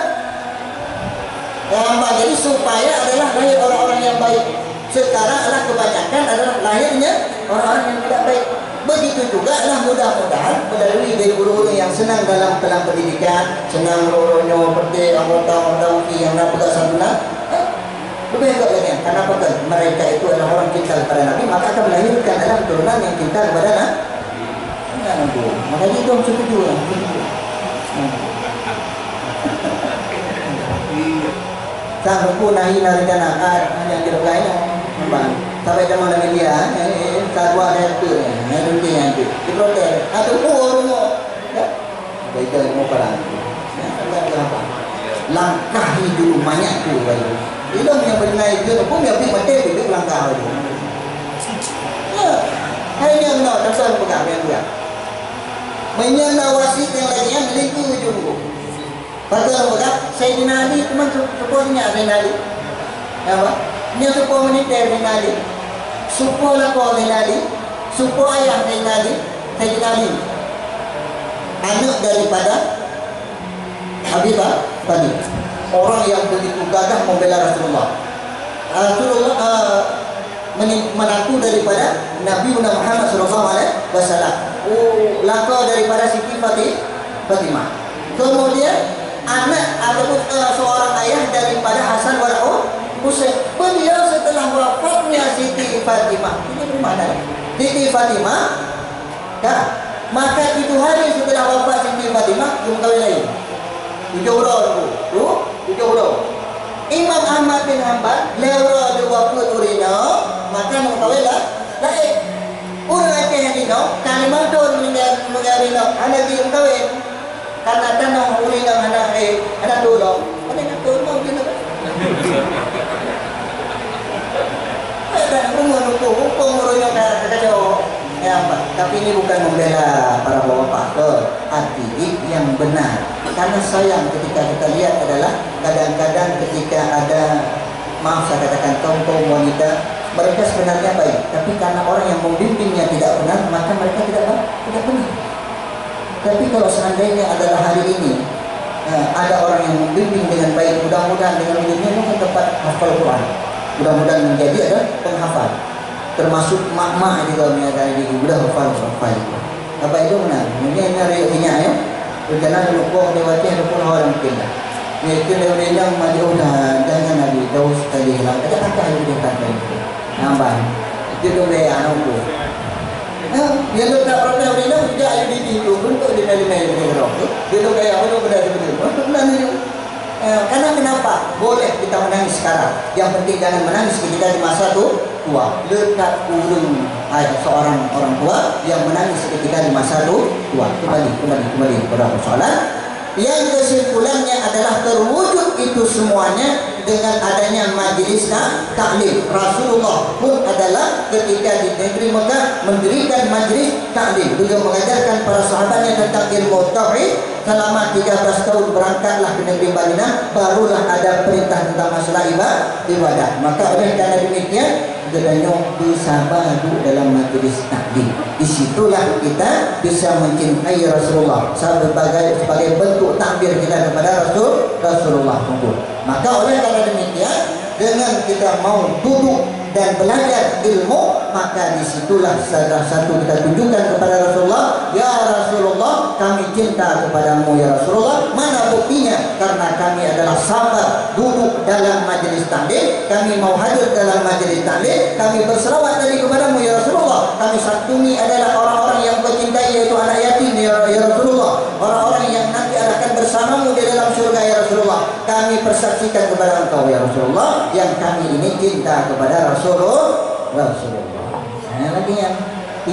[SPEAKER 1] Yang jadi supaya adalah lahir orang-orang yang baik. Sekarang adalah kebanyakan adalah lahirnya orang-orang yang tidak baik. Begitu juga lah mudah-mudahan melalui dari guru-guru yang senang dalam pendidikan, senang guru-gurunya seperti anggota UPI yang nak pegang santunan, lebih baik lagi. Karena apa? Mereka itu adalah orang cinta kepada Nabi, maka akan melahirkan adalah keturunan yang cinta kepada Nabi. Makanya itu setuju lah. Sang buku nahi narikana yang dilakukannya sampai zaman Nabi dia sadwa ada itu yang itu diprotes atau rumah ya baik mau perang langkahi dulu banyak tu baik itu yang benar itu pun dia pergi mati itu langkah itu ya hanya nak dasar pegang yang dia menyana wasit yang lagi yang itu juga padahal pegang Sayyidina Ali cuma supportnya Sayyidina Ali apa dia support militer Sayyidina Ali support lapor Sayyidina Ali support ayah Sayyidina Ali anak daripada Habib Talib orang yang begitu gagah membela Rasulullah menantu daripada Nabi Muhammad SAW lakor daripada Siti Fatimah kemudian anak ataupun seorang ayah daripada Hasan wal Husain. Beliau setelah wafatnya Siti Fatimah, ini bermakna Siti Fatimah, kan? Maka itu hari setelah wafat Siti Fatimah, jom kawin lain. 7 orang. Imam Ahmad bin Hanbal lewat dua puluh urino, maka nak kawin lah. Lain. Orang Aceh yang dino, Kalimantan meninggal dino, anak dia kawin. Karena tanah urino anak tolong, anak tolong dia. Hukum merujuk kacau. Ya, tapi ini bukan membela para bapak-bapak hati yang benar. Karena sayang ketika kita lihat adalah kadang-kadang ketika ada maaf saya katakan kaum wanita mereka sebenarnya baik, tapi karena orang yang membimbingnya tidak benar maka mereka tidak benar. Tapi kalau seandainya adalah hari ini ada orang yang membimbing dengan baik, mudah-mudahan dengan hidupnya itu tempat hafal Quran. Mudah-mudahan menjadi ada penghafal. Termasuk mak-mak juga menyadari diri sudah hafal. Apa itu benar? Mungkin ini riaknya ya. Perjalanan lupa lewati ada pun orang mungkin lah. Mereka lewat maju dah jangan Nabi jauh sekali hilang. Ada apa yang dia kata itu? Nampak. Itu tu dia anak tu. Dia tu tak pernah bilang dia ada di itu untuk dia dari mana dia kerok. Dia tu kayak apa tu benda seperti itu. Benar ni. Karena kenapa? Boleh kita menangis sekarang. Yang penting jangan menangis ketika di masa tua. Letak urung seorang orang tua yang menangis ketika di masa tua. Kembali kepada persoalan. Yang kesimpulannya adalah terwujud itu semuanya dengan adanya majlis taklim. Rasulullah pun adalah ketika di negeri Mekah mendirikan majlis taklim. Beliau mengajarkan para sahabatnya tentang ilmu tauhid. Selama 13 tahun berangkatlah ke negeri Madinah, barulah ada perintah tentang masalah ibadah. Maka oleh karena demikian gedanya bersabar dalam majlis taklim. Disitulah kita bisa mencintai Rasulullah sebagai bentuk takbir kita kepada Rasulullah. Maka oleh karena demikian, dengan kita mau duduk dan belajar ilmu, maka disitulah salah satu kita tunjukkan kepada Rasulullah, ya Rasulullah, kami cinta kepadamu ya Rasulullah. Mana buktinya? Karena kami adalah sahabat duduk dalam majlis taklim, kami mau hadir dalam majlis taklim, kami berselawat dari kepadamu ya Rasulullah. kami santuni adalah orang-orang yang kau cintai, yaitu anak yatim ya Rasulullah, orang-orang yang nanti akan bersamamu di dalam surga ya Rasulullah. Kami persaksikan kepada engkau ya Rasulullah, yang kami ini cinta kepada Rasulullah. Nah, lagi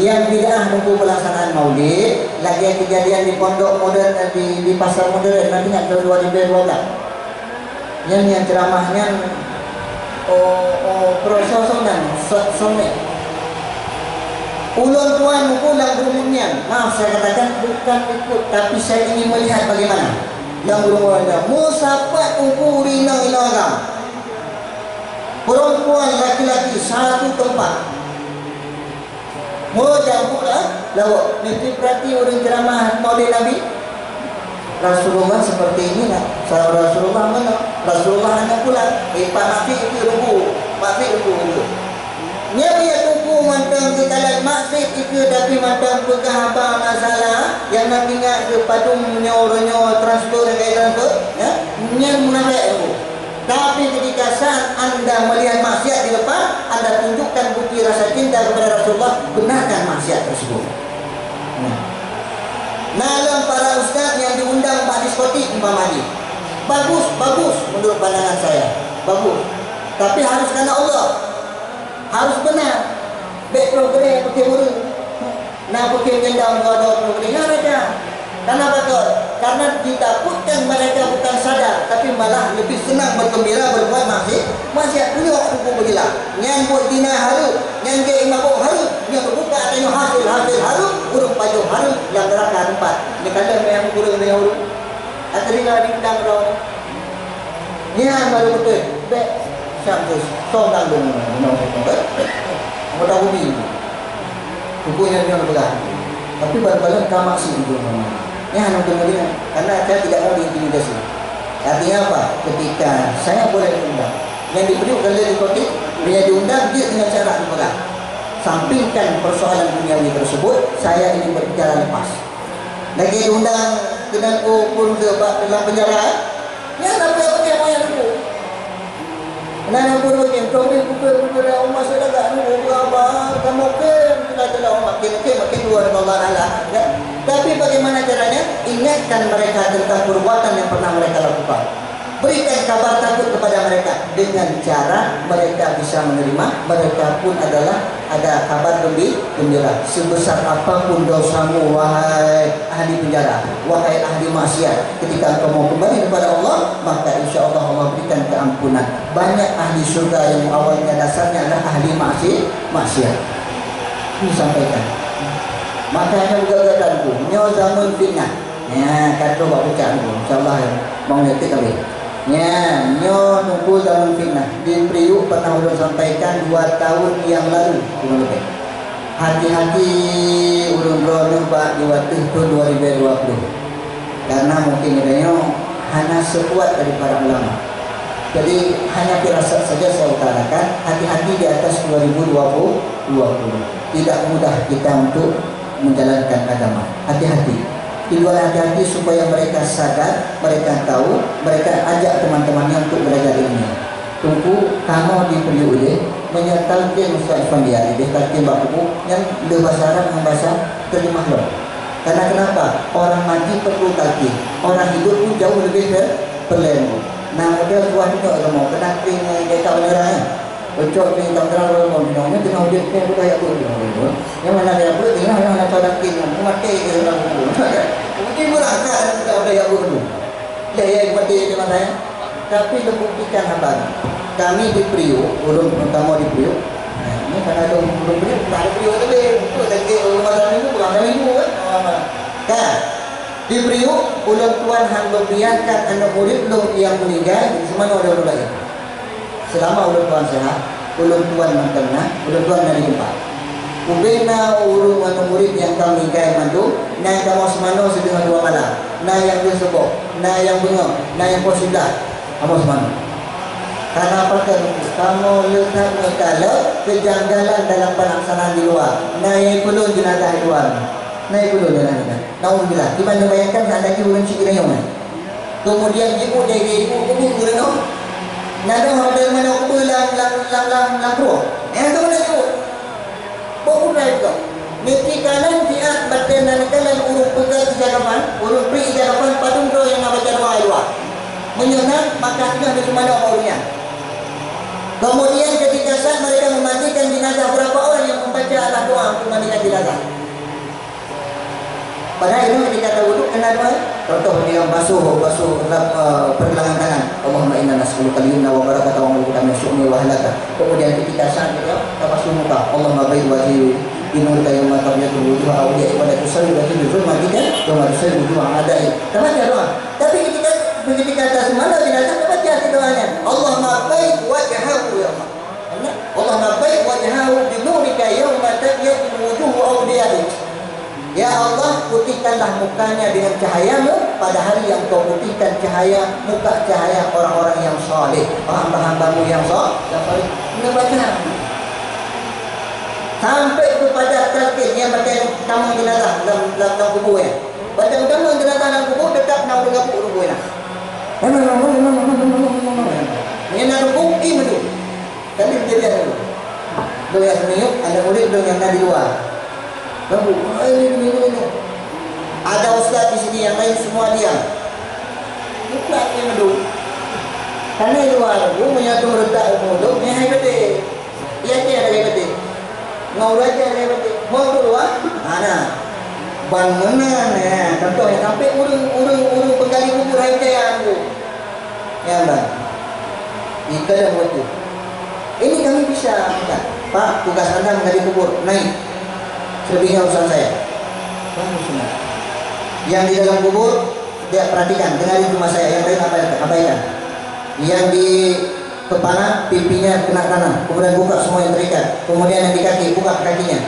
[SPEAKER 1] yang bid'ah nunggu pelaksanaan maulid, lagi yang kejadian di pondok modern, di pasar modern, nanti yang tahun 2012. Yang ceramahnya prososonan sonek. Ulun tuan pulang berumurnya. Maaf saya katakan bukan ikut, tapi saya ingin melihat bagaimana yang berumurnya. Musapat ungkuri inang-inang. Perempuan laki-laki satu tempat. Moja pula lawak. Nanti berarti orang ceramah maulid Nabi Rasulullah seperti ini nak. Rasulullah mana? Rasulullah hanya pula. Pak Mafi itu rubu. Mafi rubu itu. Nya dia tunggu mantang kekalan maksud itu, tapi mantang pegah apa masalah yang nak ingat ke padung nyor transfer kayak transfer. Ya, nya munafik itu. Tapi ketika saat anda melihat maksiat di depan, anda tunjukkan bukti rasa cinta kepada Rasulullah, benarkan maksiat tersebut. Nah, para ustaz yang diundang Pak Diskotik umpamanya, bagus menurut pandangan saya, bagus. Tapi harus karena Allah, harus benar. Baik program pakai murid, nah pakai gendang dua program ada. Kenapa tuh? Karena ditakutkan mereka bukan sadar, tapi malah lebih senang bergembira berbuat maksiat. Punya hukum begila. Yang buat dina haru, yang ke imabuk haru, yang berbuka atau hasil haru, urung paju haru, yang neraka tempat. Ini kadang yang kurang dengan urung. Akhirnya diundang orang. Ini baru betul. Baik, syamsus, tonggang dong. Mudah bumi. Hukumnya dia berbelah. Tapi balik-balik kamasi itu namanya. Ya, kemudian karena saya tidak mau diintimidasi. Artinya apa? Ketika saya boleh diundang, yang diberi kalau dikotik, dia diundang dia dengan cara dipegang. Sampingkan persoalan duniawi tersebut, saya ingin berbicara lepas. Lagi diundang dengan pun dalam penjara, ya tapi apa yang mau yang dulu? Nah, aku begini, kau bukan umat sudah tak nunggu apa, kamu kan telah makin dua dengan Allah. Tapi bagaimana caranya? Ingatkan mereka tentang perbuatan yang pernah mereka lakukan. Berikan kabar takut kepada mereka dengan cara mereka bisa menerima. Mereka pun adalah ada kabar gembira. Sebesar apapun dosamu, wahai ahli penjara, wahai ahli maksiat, ketika engkau mau kembali kepada Allah, maka insya Allah Allah berikan keampunan. Banyak ahli surga yang awalnya dasarnya adalah ahli maksiat. Ini sampaikan. Makanya gagadanku, nyo zaman fitnah. Ya, kata Bapak Ucap itu, insyaAllah mau ngerti kali. Ya, nyo nunggu zaman fitnah. Di Priuk pernah sudah sampaikan 2 tahun yang lalu. Hati-hati urun-urun Pak di waktu itu 2020. Karena mungkin adanya hanya sekuat dari para ulama. Jadi hanya firasat saja saya utarakan, hati-hati di atas 2020. Tidak mudah kita untuk menjalankan agama. Hati-hati. Di luar hati-hati supaya mereka sadar, mereka tahu, mereka ajak teman-temannya untuk belajar ilmu. Tunggu kamu diberi oleh menyertakan Ustaz Fandia, diberikan baku yang berbahasa Arab dengan bahasa terjemah loh. Karena kenapa? Orang mati perlu talqin, orang hidup pun jauh lebih perlu. Nah, model tuan itu agama kena kering dekat beneran. Ucap ni tak terlalu memang kena udah kena kayak tu. Yang mana dia pun tinggal yang nak cakap kini, mati ke dalam buku. Mungkin berangkat tak ada yang dulu. Dia yang mati di mana? Tapi dibuktikan apa? Kami di Priuk, ulun pertama di Priuk. Ini karena ada ulun Priuk, tak ada Priuk tadi. Itu lagi rumah sana itu bukan kami itu kan? Di Priuk, ulun tuan hang membiarkan anak murid ulun yang meninggal di mana ada ulun lagi. Selama ulun tuan sehat, ulun tuan mengkena, ulun tuan dari tempat. Ubena urung anak murid yang kami gay mandu, na yang kamu semano sedang 2 malam, na yang disebut, na yang bengok, na yang positif, kamu semano. Karena apa kan? Kamu lihat kalau kejanggalan dalam pelaksanaan di luar, na yang perlu jenazah di luar, na yang perlu jenazah. Nauzubillah. Di mana bayangkan ada lagi ulun cikgu yang mana? Kemudian ibu dari ibu ulun nada ada mana aku lang keluar. Yang tu mana tu? Popular juga. Niki kanan dia bertenan kanan urut pegang jagapan, urut pri jagapan padung do yang baca doa dua. Menyenang maka sudah dari mana orangnya. Kemudian ketika saat mereka memandikan jenazah, berapa orang yang membaca alat doa untuk memandikan jenazah? Padahal itu ketika wudhu kena doa. Contoh dia basuh pergelangan tangan. Allahumma inna nas'aluka al-yumna wa barakata wa mulka min syu'ni wa halaka. Kemudian ketika saat dia basuh muka, Allahumma bayyid wajhi binurka yawma tabyatu wujuh awliya wa la tusalli wa tusalli zulmatika wa la tusalli wujuh a'da'i. Baca doa. Tapi ketika atas mana jenazah baca doanya. Allahumma bayyid wajhahu ya Allah. Allahumma bayyid wajhahu binurika yawma tabyatu wujuh awliya. Ya Allah, putihkanlah mukanya dengan cahayamu pada hari yang kau putihkan cahaya muka cahaya orang-orang yang saleh, hamba-hambamu yang saleh. Kita baca sampai kepada talqin yang baca kamu jenazah dalam kubur ya. Baca kamu jenazah dalam kubur tetap nak dengan kubur ya. Ini nak kubur ini tu. Tadi dia dulu. Dua yang niup, ada murid dua yang di luar. Babu, ini. Ada ustaz di sini yang lain semua diam. Bukan yang dulu. Karena di luar, bu menyatu retak mulut, ni hai bete. Ia ada hai bete. Ngau raja hai bete. Mau dulu ah? Mana? Bangunan ya. Contoh yang sampai urung penggali kubur hai bete yang bu. Ya bang. Ika dah buat tu. Ini kami bisa, Pak. Tugas anda menggali kubur naik. Selebihnya urusan saya. Yang di dalam kubur dia perhatikan, dengarin cuma saya, yang lain abaikan. Yang di kepala pipinya kena tanah, kemudian buka semua yang terikat. Kemudian yang di kaki buka kakinya,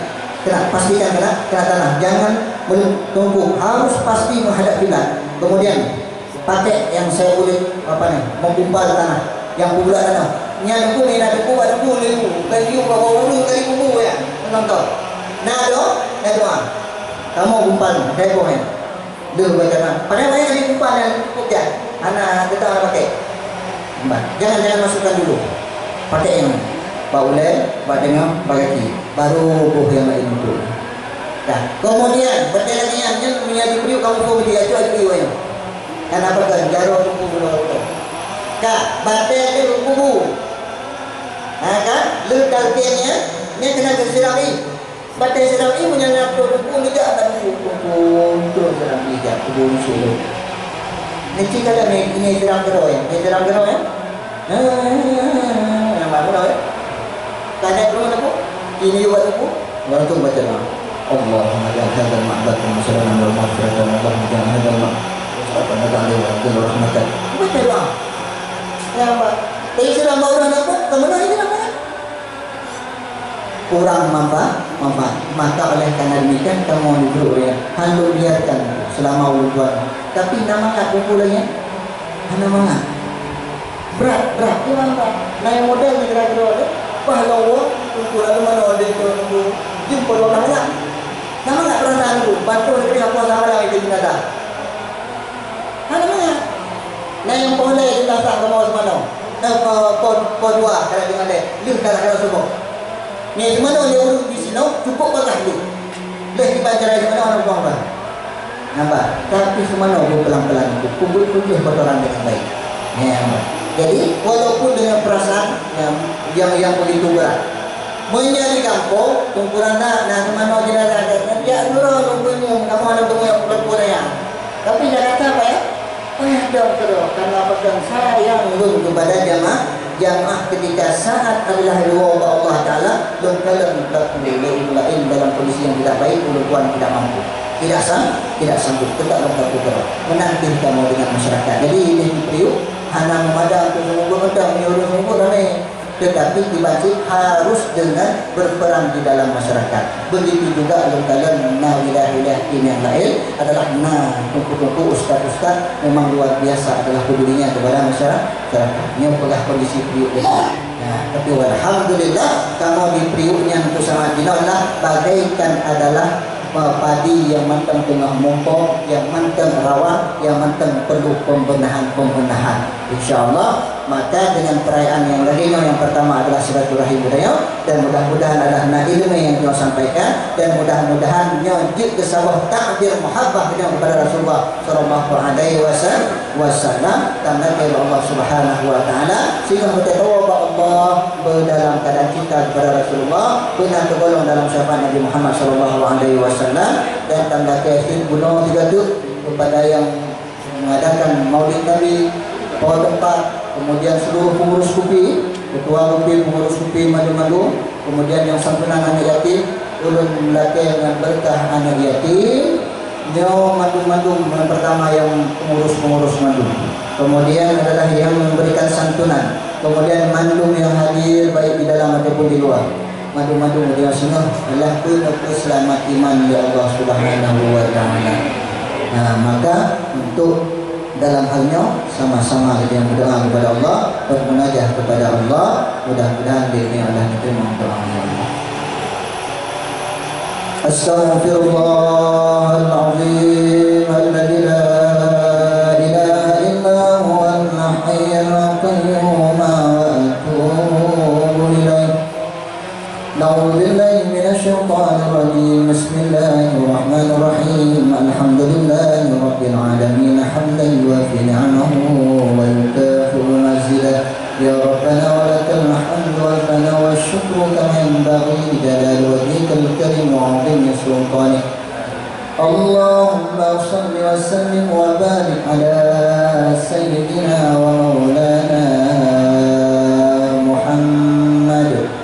[SPEAKER 1] pastikan kena tanah. Jangan tunggu, harus pasti menghadap kiblat. Kemudian pakai yang saya kulit membumbal tanah, yang bulat tanah. Nya aku ni nak kubur aku ni, lagi bawa urung dari kubur ya, nonton. Nado, kamu gumpal, saya komen. Dulu baca padahal banyak kali gumpal dan cukup ya. Anak kita orang pakai. Jangan masukkan dulu. Pakai yang Pak Ulai, Pak Dengar, Pak Kaki. Baru yang lain itu. Nah, kemudian berjalannya menjadi priuk kamu pun dia cuci priuk yang. Dan apa kan jaro tubuh dulu. Kak, batai itu kubu. Nah kan, letak tiangnya, ini kena tersirai. Batai sedang ini menyangap tubuh ni tak ada tubuh sedang bijak tubuh sulu. Nanti kalau ini sedang gerak ya, yang baru dah ya. Kadang dulu aku, ini juga aku, baru tu baca lah. Allahumma ja'al hadzal ma'bad musliman wal maghfiratan Allahumma ja'al hadzal ma'bad dan rahmatan. Baca doa. Ya Pak. Tapi sedang baru aku, kemana ini namanya? Kurang manfaat, maka oleh karena demikian kamu duduk ya, halu biarkan selama wuduan. Tapi nama kat kumpulannya, nama berat, gimana Pak? Nah yang model ni kira-kira ada, pahlawan kumpulan mana ada itu nunggu, jumpa orang nak, nama nak perasaan tu, bantu negeri apa sama lagi di jenazah. Namanya, nah yang pahlawan jenazah kamu semana, pon dua kalau dengan dia, lihat kalau semua. Ni di mana dia urut di sini cukup bakal tu. Dah dibaca di mana orang buang bah. Nampak? Tapi semana dia pelan-pelan tu kumpul-kumpul kotoran dengan baik. Nampak? Jadi walaupun dengan perasaan yang begitu berat, menjadi kampung kumpulan nak semana dia ada dia nurul punya kamu ada punya perpuluhan. Tapi dia kata apa ya? Oh ya dokter, karena pegang sayang kepada jamaah ketika saat adalah riwayat Allah Taala lengkalan lain dalam kondisi yang tidak baik, tuan tidak mampu, tidak sanggup, tetap lengkap menanti kamu dengan masyarakat. Jadi ini priuk hanya memadam untuk mengundang menyuruh ramai, tetapi dibaca harus dengan berperan di dalam masyarakat. Begitu juga lengkalan wilayah-wilayah yang lain adalah tungku ustaz-ustaz memang luar biasa adalah pedulinya kepada masyarakat. Ini adalah kondisi priuk ini. Nah, tapi alhamdulillah kamu di priuknya untuk sama dina bagaikan adalah
[SPEAKER 2] padi yang mantang tengah mumpung, yang mantang rawan, yang mantang perlu pembenahan. InsyaAllah. Maka dengan perayaan yang lainnya, yang pertama adalah silaturahim budaya, dan mudah-mudahan adalah ilmu yang kita sampaikan, dan mudah-mudahan nyajik ke sawah takdir muhabbah kepada Rasulullah sallallahu alaihi wasallam, karena kepada Allah Subhanahu wa taala, sehingga kita tahu bahwa Allah berdalam keadaan kita kepada Rasulullah, benar tergolong dalam syafaat Nabi Muhammad sallallahu alaihi wasallam, dan tanda keyakinan bunuh tiga tu kepada yang mengadakan Maulid Nabi, bawa tempat, kemudian seluruh pengurus KUPI, ketua KUPI, pengurus KUPI madu-madu, kemudian yang santunan anak yatim, ulun lelaki yang berkah anak yatim, nyo madu-madu yang pertama yang pengurus madu, kemudian adalah yang memberikan santunan, kemudian mandum yang hadir baik di dalam ataupun di luar. Madu-madu dia semua adalah selamat iman ya Allah Subhanahu wa taala. Nah, maka untuk dalam halnya sama-sama kita yang berdoa kepada Allah, bermunajat kepada Allah, mudah-mudahan diri Allah diterima doanya. Astaghfirullahaladzim alladzi la ilaha illa huwal hayyul qayyum wa atubu ilaih. Na'udzu billahi minasy syaithanir rajim. Bismillahirrahmanirrahim. Alhamdulillahi rabbil alamin hamdan yuwaffi ni'amahu wa yukafi'u mazidah. Ya Rabbana wa lakal hamdu wal thana wasyukru kama yanbaghi li jalali wajhikal karim wa 'azimi sultanik. Allahumma shalli wa sallim wa barik ala sayyidina wa maulana Muhammad.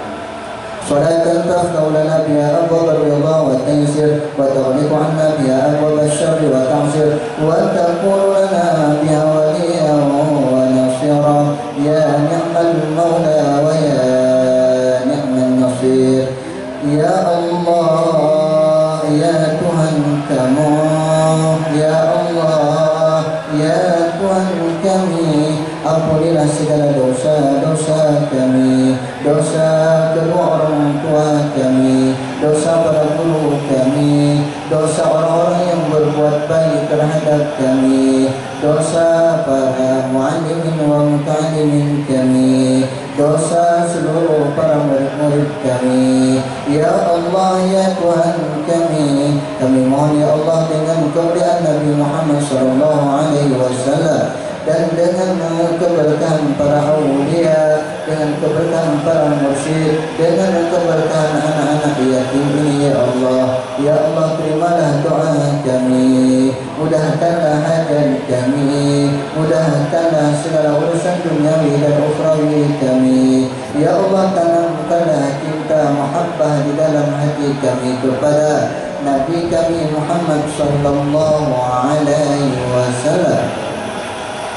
[SPEAKER 2] صلاة تفتح لنا بها أبواب الرضا والتيسير وتغلق عنا بها أبواب الشر والتعسير وتكون لنا بها وليا ونصيرا يا نعم المولى ويا نعم النصير يا الله يا Tuhan kamu ya Allah ya Tuhan kami, ampunilah segala dosa-dosa kami, dosa kedua orang tua kami, dosa para guru kami, dosa orang-orang yang berbuat baik terhadap kami, dosa para muallimin wa muta'allimin kami, dosa seluruh para murid-murid kami. Ya Allah ya Tuhan kami mohon ya Allah dengan kemuliaan Nabi Muhammad sallallahu alaihi wasallam, dan dengan keberkahan para aulia, dengan keberkahan para mursyid, dengan keberkahan anak-anak yatim ini ya Allah. Ya Allah, terimalah doa kami, mudahkanlah hajat kami, mudahkanlah segala urusan duniawi dan ukhrawi kami. Ya Allah, tanamkanlah cinta mahabbah di dalam hati kami kepada Nabi kami Muhammad sallallahu alaihi wasallam.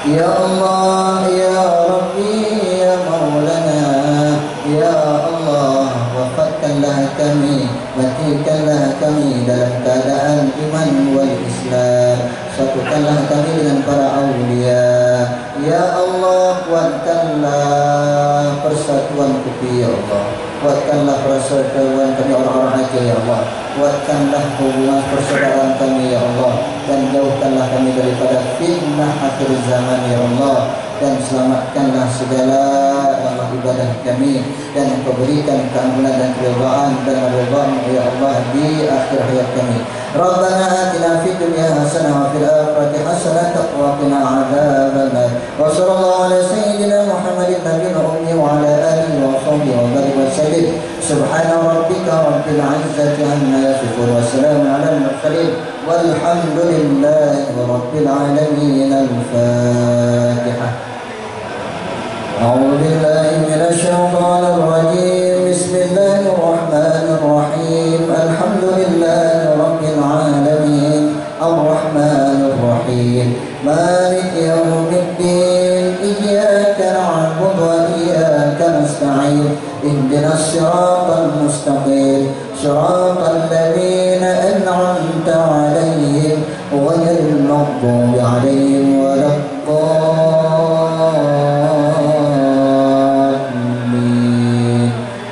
[SPEAKER 2] Ya Allah, Ya Rabbi, Ya Maulana, Ya Allah, wafatkanlah kami, matikanlah kami dalam keadaan iman wal Islam, satukanlah kami dengan para awliya. Ya Allah, kuatkanlah persatuan KUPI ya Allah, kuatkanlah persatuan kami orang-orang Aceh ya Allah, kuatkanlah hubungan persaudaraan kami ya Allah, dan jauhkanlah kami daripada fitnah akhir zaman ya Allah, dan selamatkanlah segala amal ibadah kami, dan Engkau berikan keampunan dan keridhaan dan ridha-Mu ya Allah di akhir hayat kami. Rabbana atina fid dunya hasanah wa fil akhirati hasanah wa qina adzabannar. Wa sallallahu ala sayyidina Muhammadin nabiyil ummi wa ala alihi wa sahbihi wa barik wa sallim. Subhana rabbika rabbil izzati amma yasifun wa salamun alal mursalin walhamdulillahi rabbil alamin. Al-Fatihah. أعوذ بالله من الشيطان الرجيم. بسم الله الرحمن الرحيم. الحمد لله رب العالمين الرحمن الرحيم مالك يوم الدين. إياك نعبد وإياك نستعين. اهدنا الصراط المستقيم صراط الذين أنعمت عليهم غير المغضوب عليهم ولا الضالين.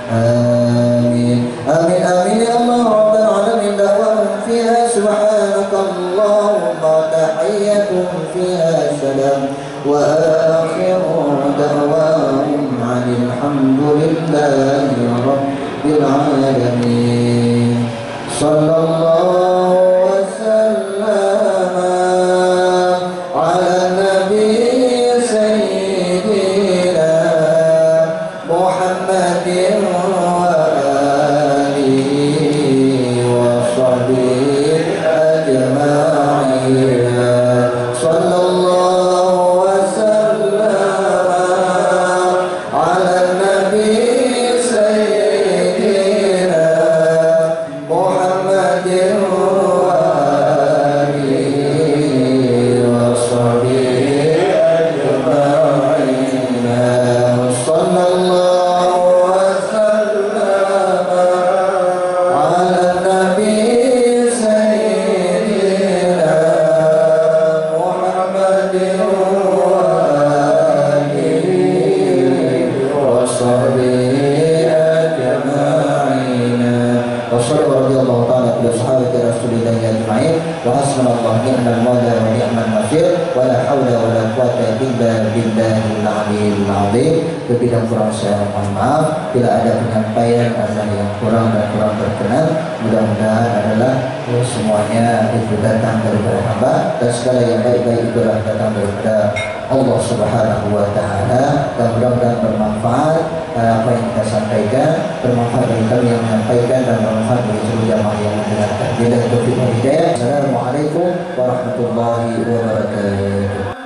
[SPEAKER 2] آمين آمين آمين يا الله رب العالمين. دعواهم تحيتهم فيها سلام وآخر دعواهم عن الحمد لله رب العالمين صلى الله وسلم على النبي سيدنا محمد وآله وصحبه أجمعين صلى الله وسلم على النبي سيدنا محمد وآله وصحبه أجمعين صلى الله وسلم على النبي سيدنا محمد وآله وصحبه أجمعين وصلى رضي الله تعالى على أصحاب رسول الله أجمعين وحسبنا الله نعم المولى ونعم النصير ولا حول ولا قوة إلا بالله العلي العظيم. Lebih dan kurang saya mohon maaf bila ada penyampaian ada yang kurang dan kurang berkenan. Mudah-mudahan adalah semuanya itu datang daripada hamba dan segala yang baik-baik itulah datang daripada Allah Subhanahu wa taala dan mudah-mudahan bermanfaat apa yang kita sampaikan, bermanfaat bagi kami yang menyampaikan dan bermanfaat bagi seluruh jamaah yang mendengarkan. Bila taufiq wal hidayah. Assalamualaikum warahmatullahi wabarakatuh.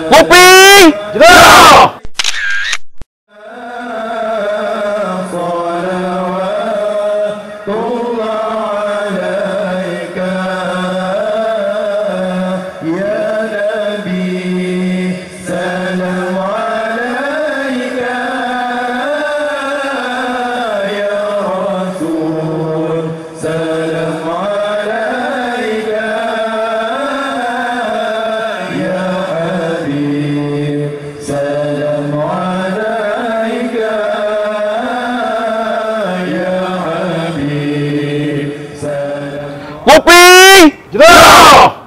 [SPEAKER 3] Kopi! Jelas! Kopi! Jelas!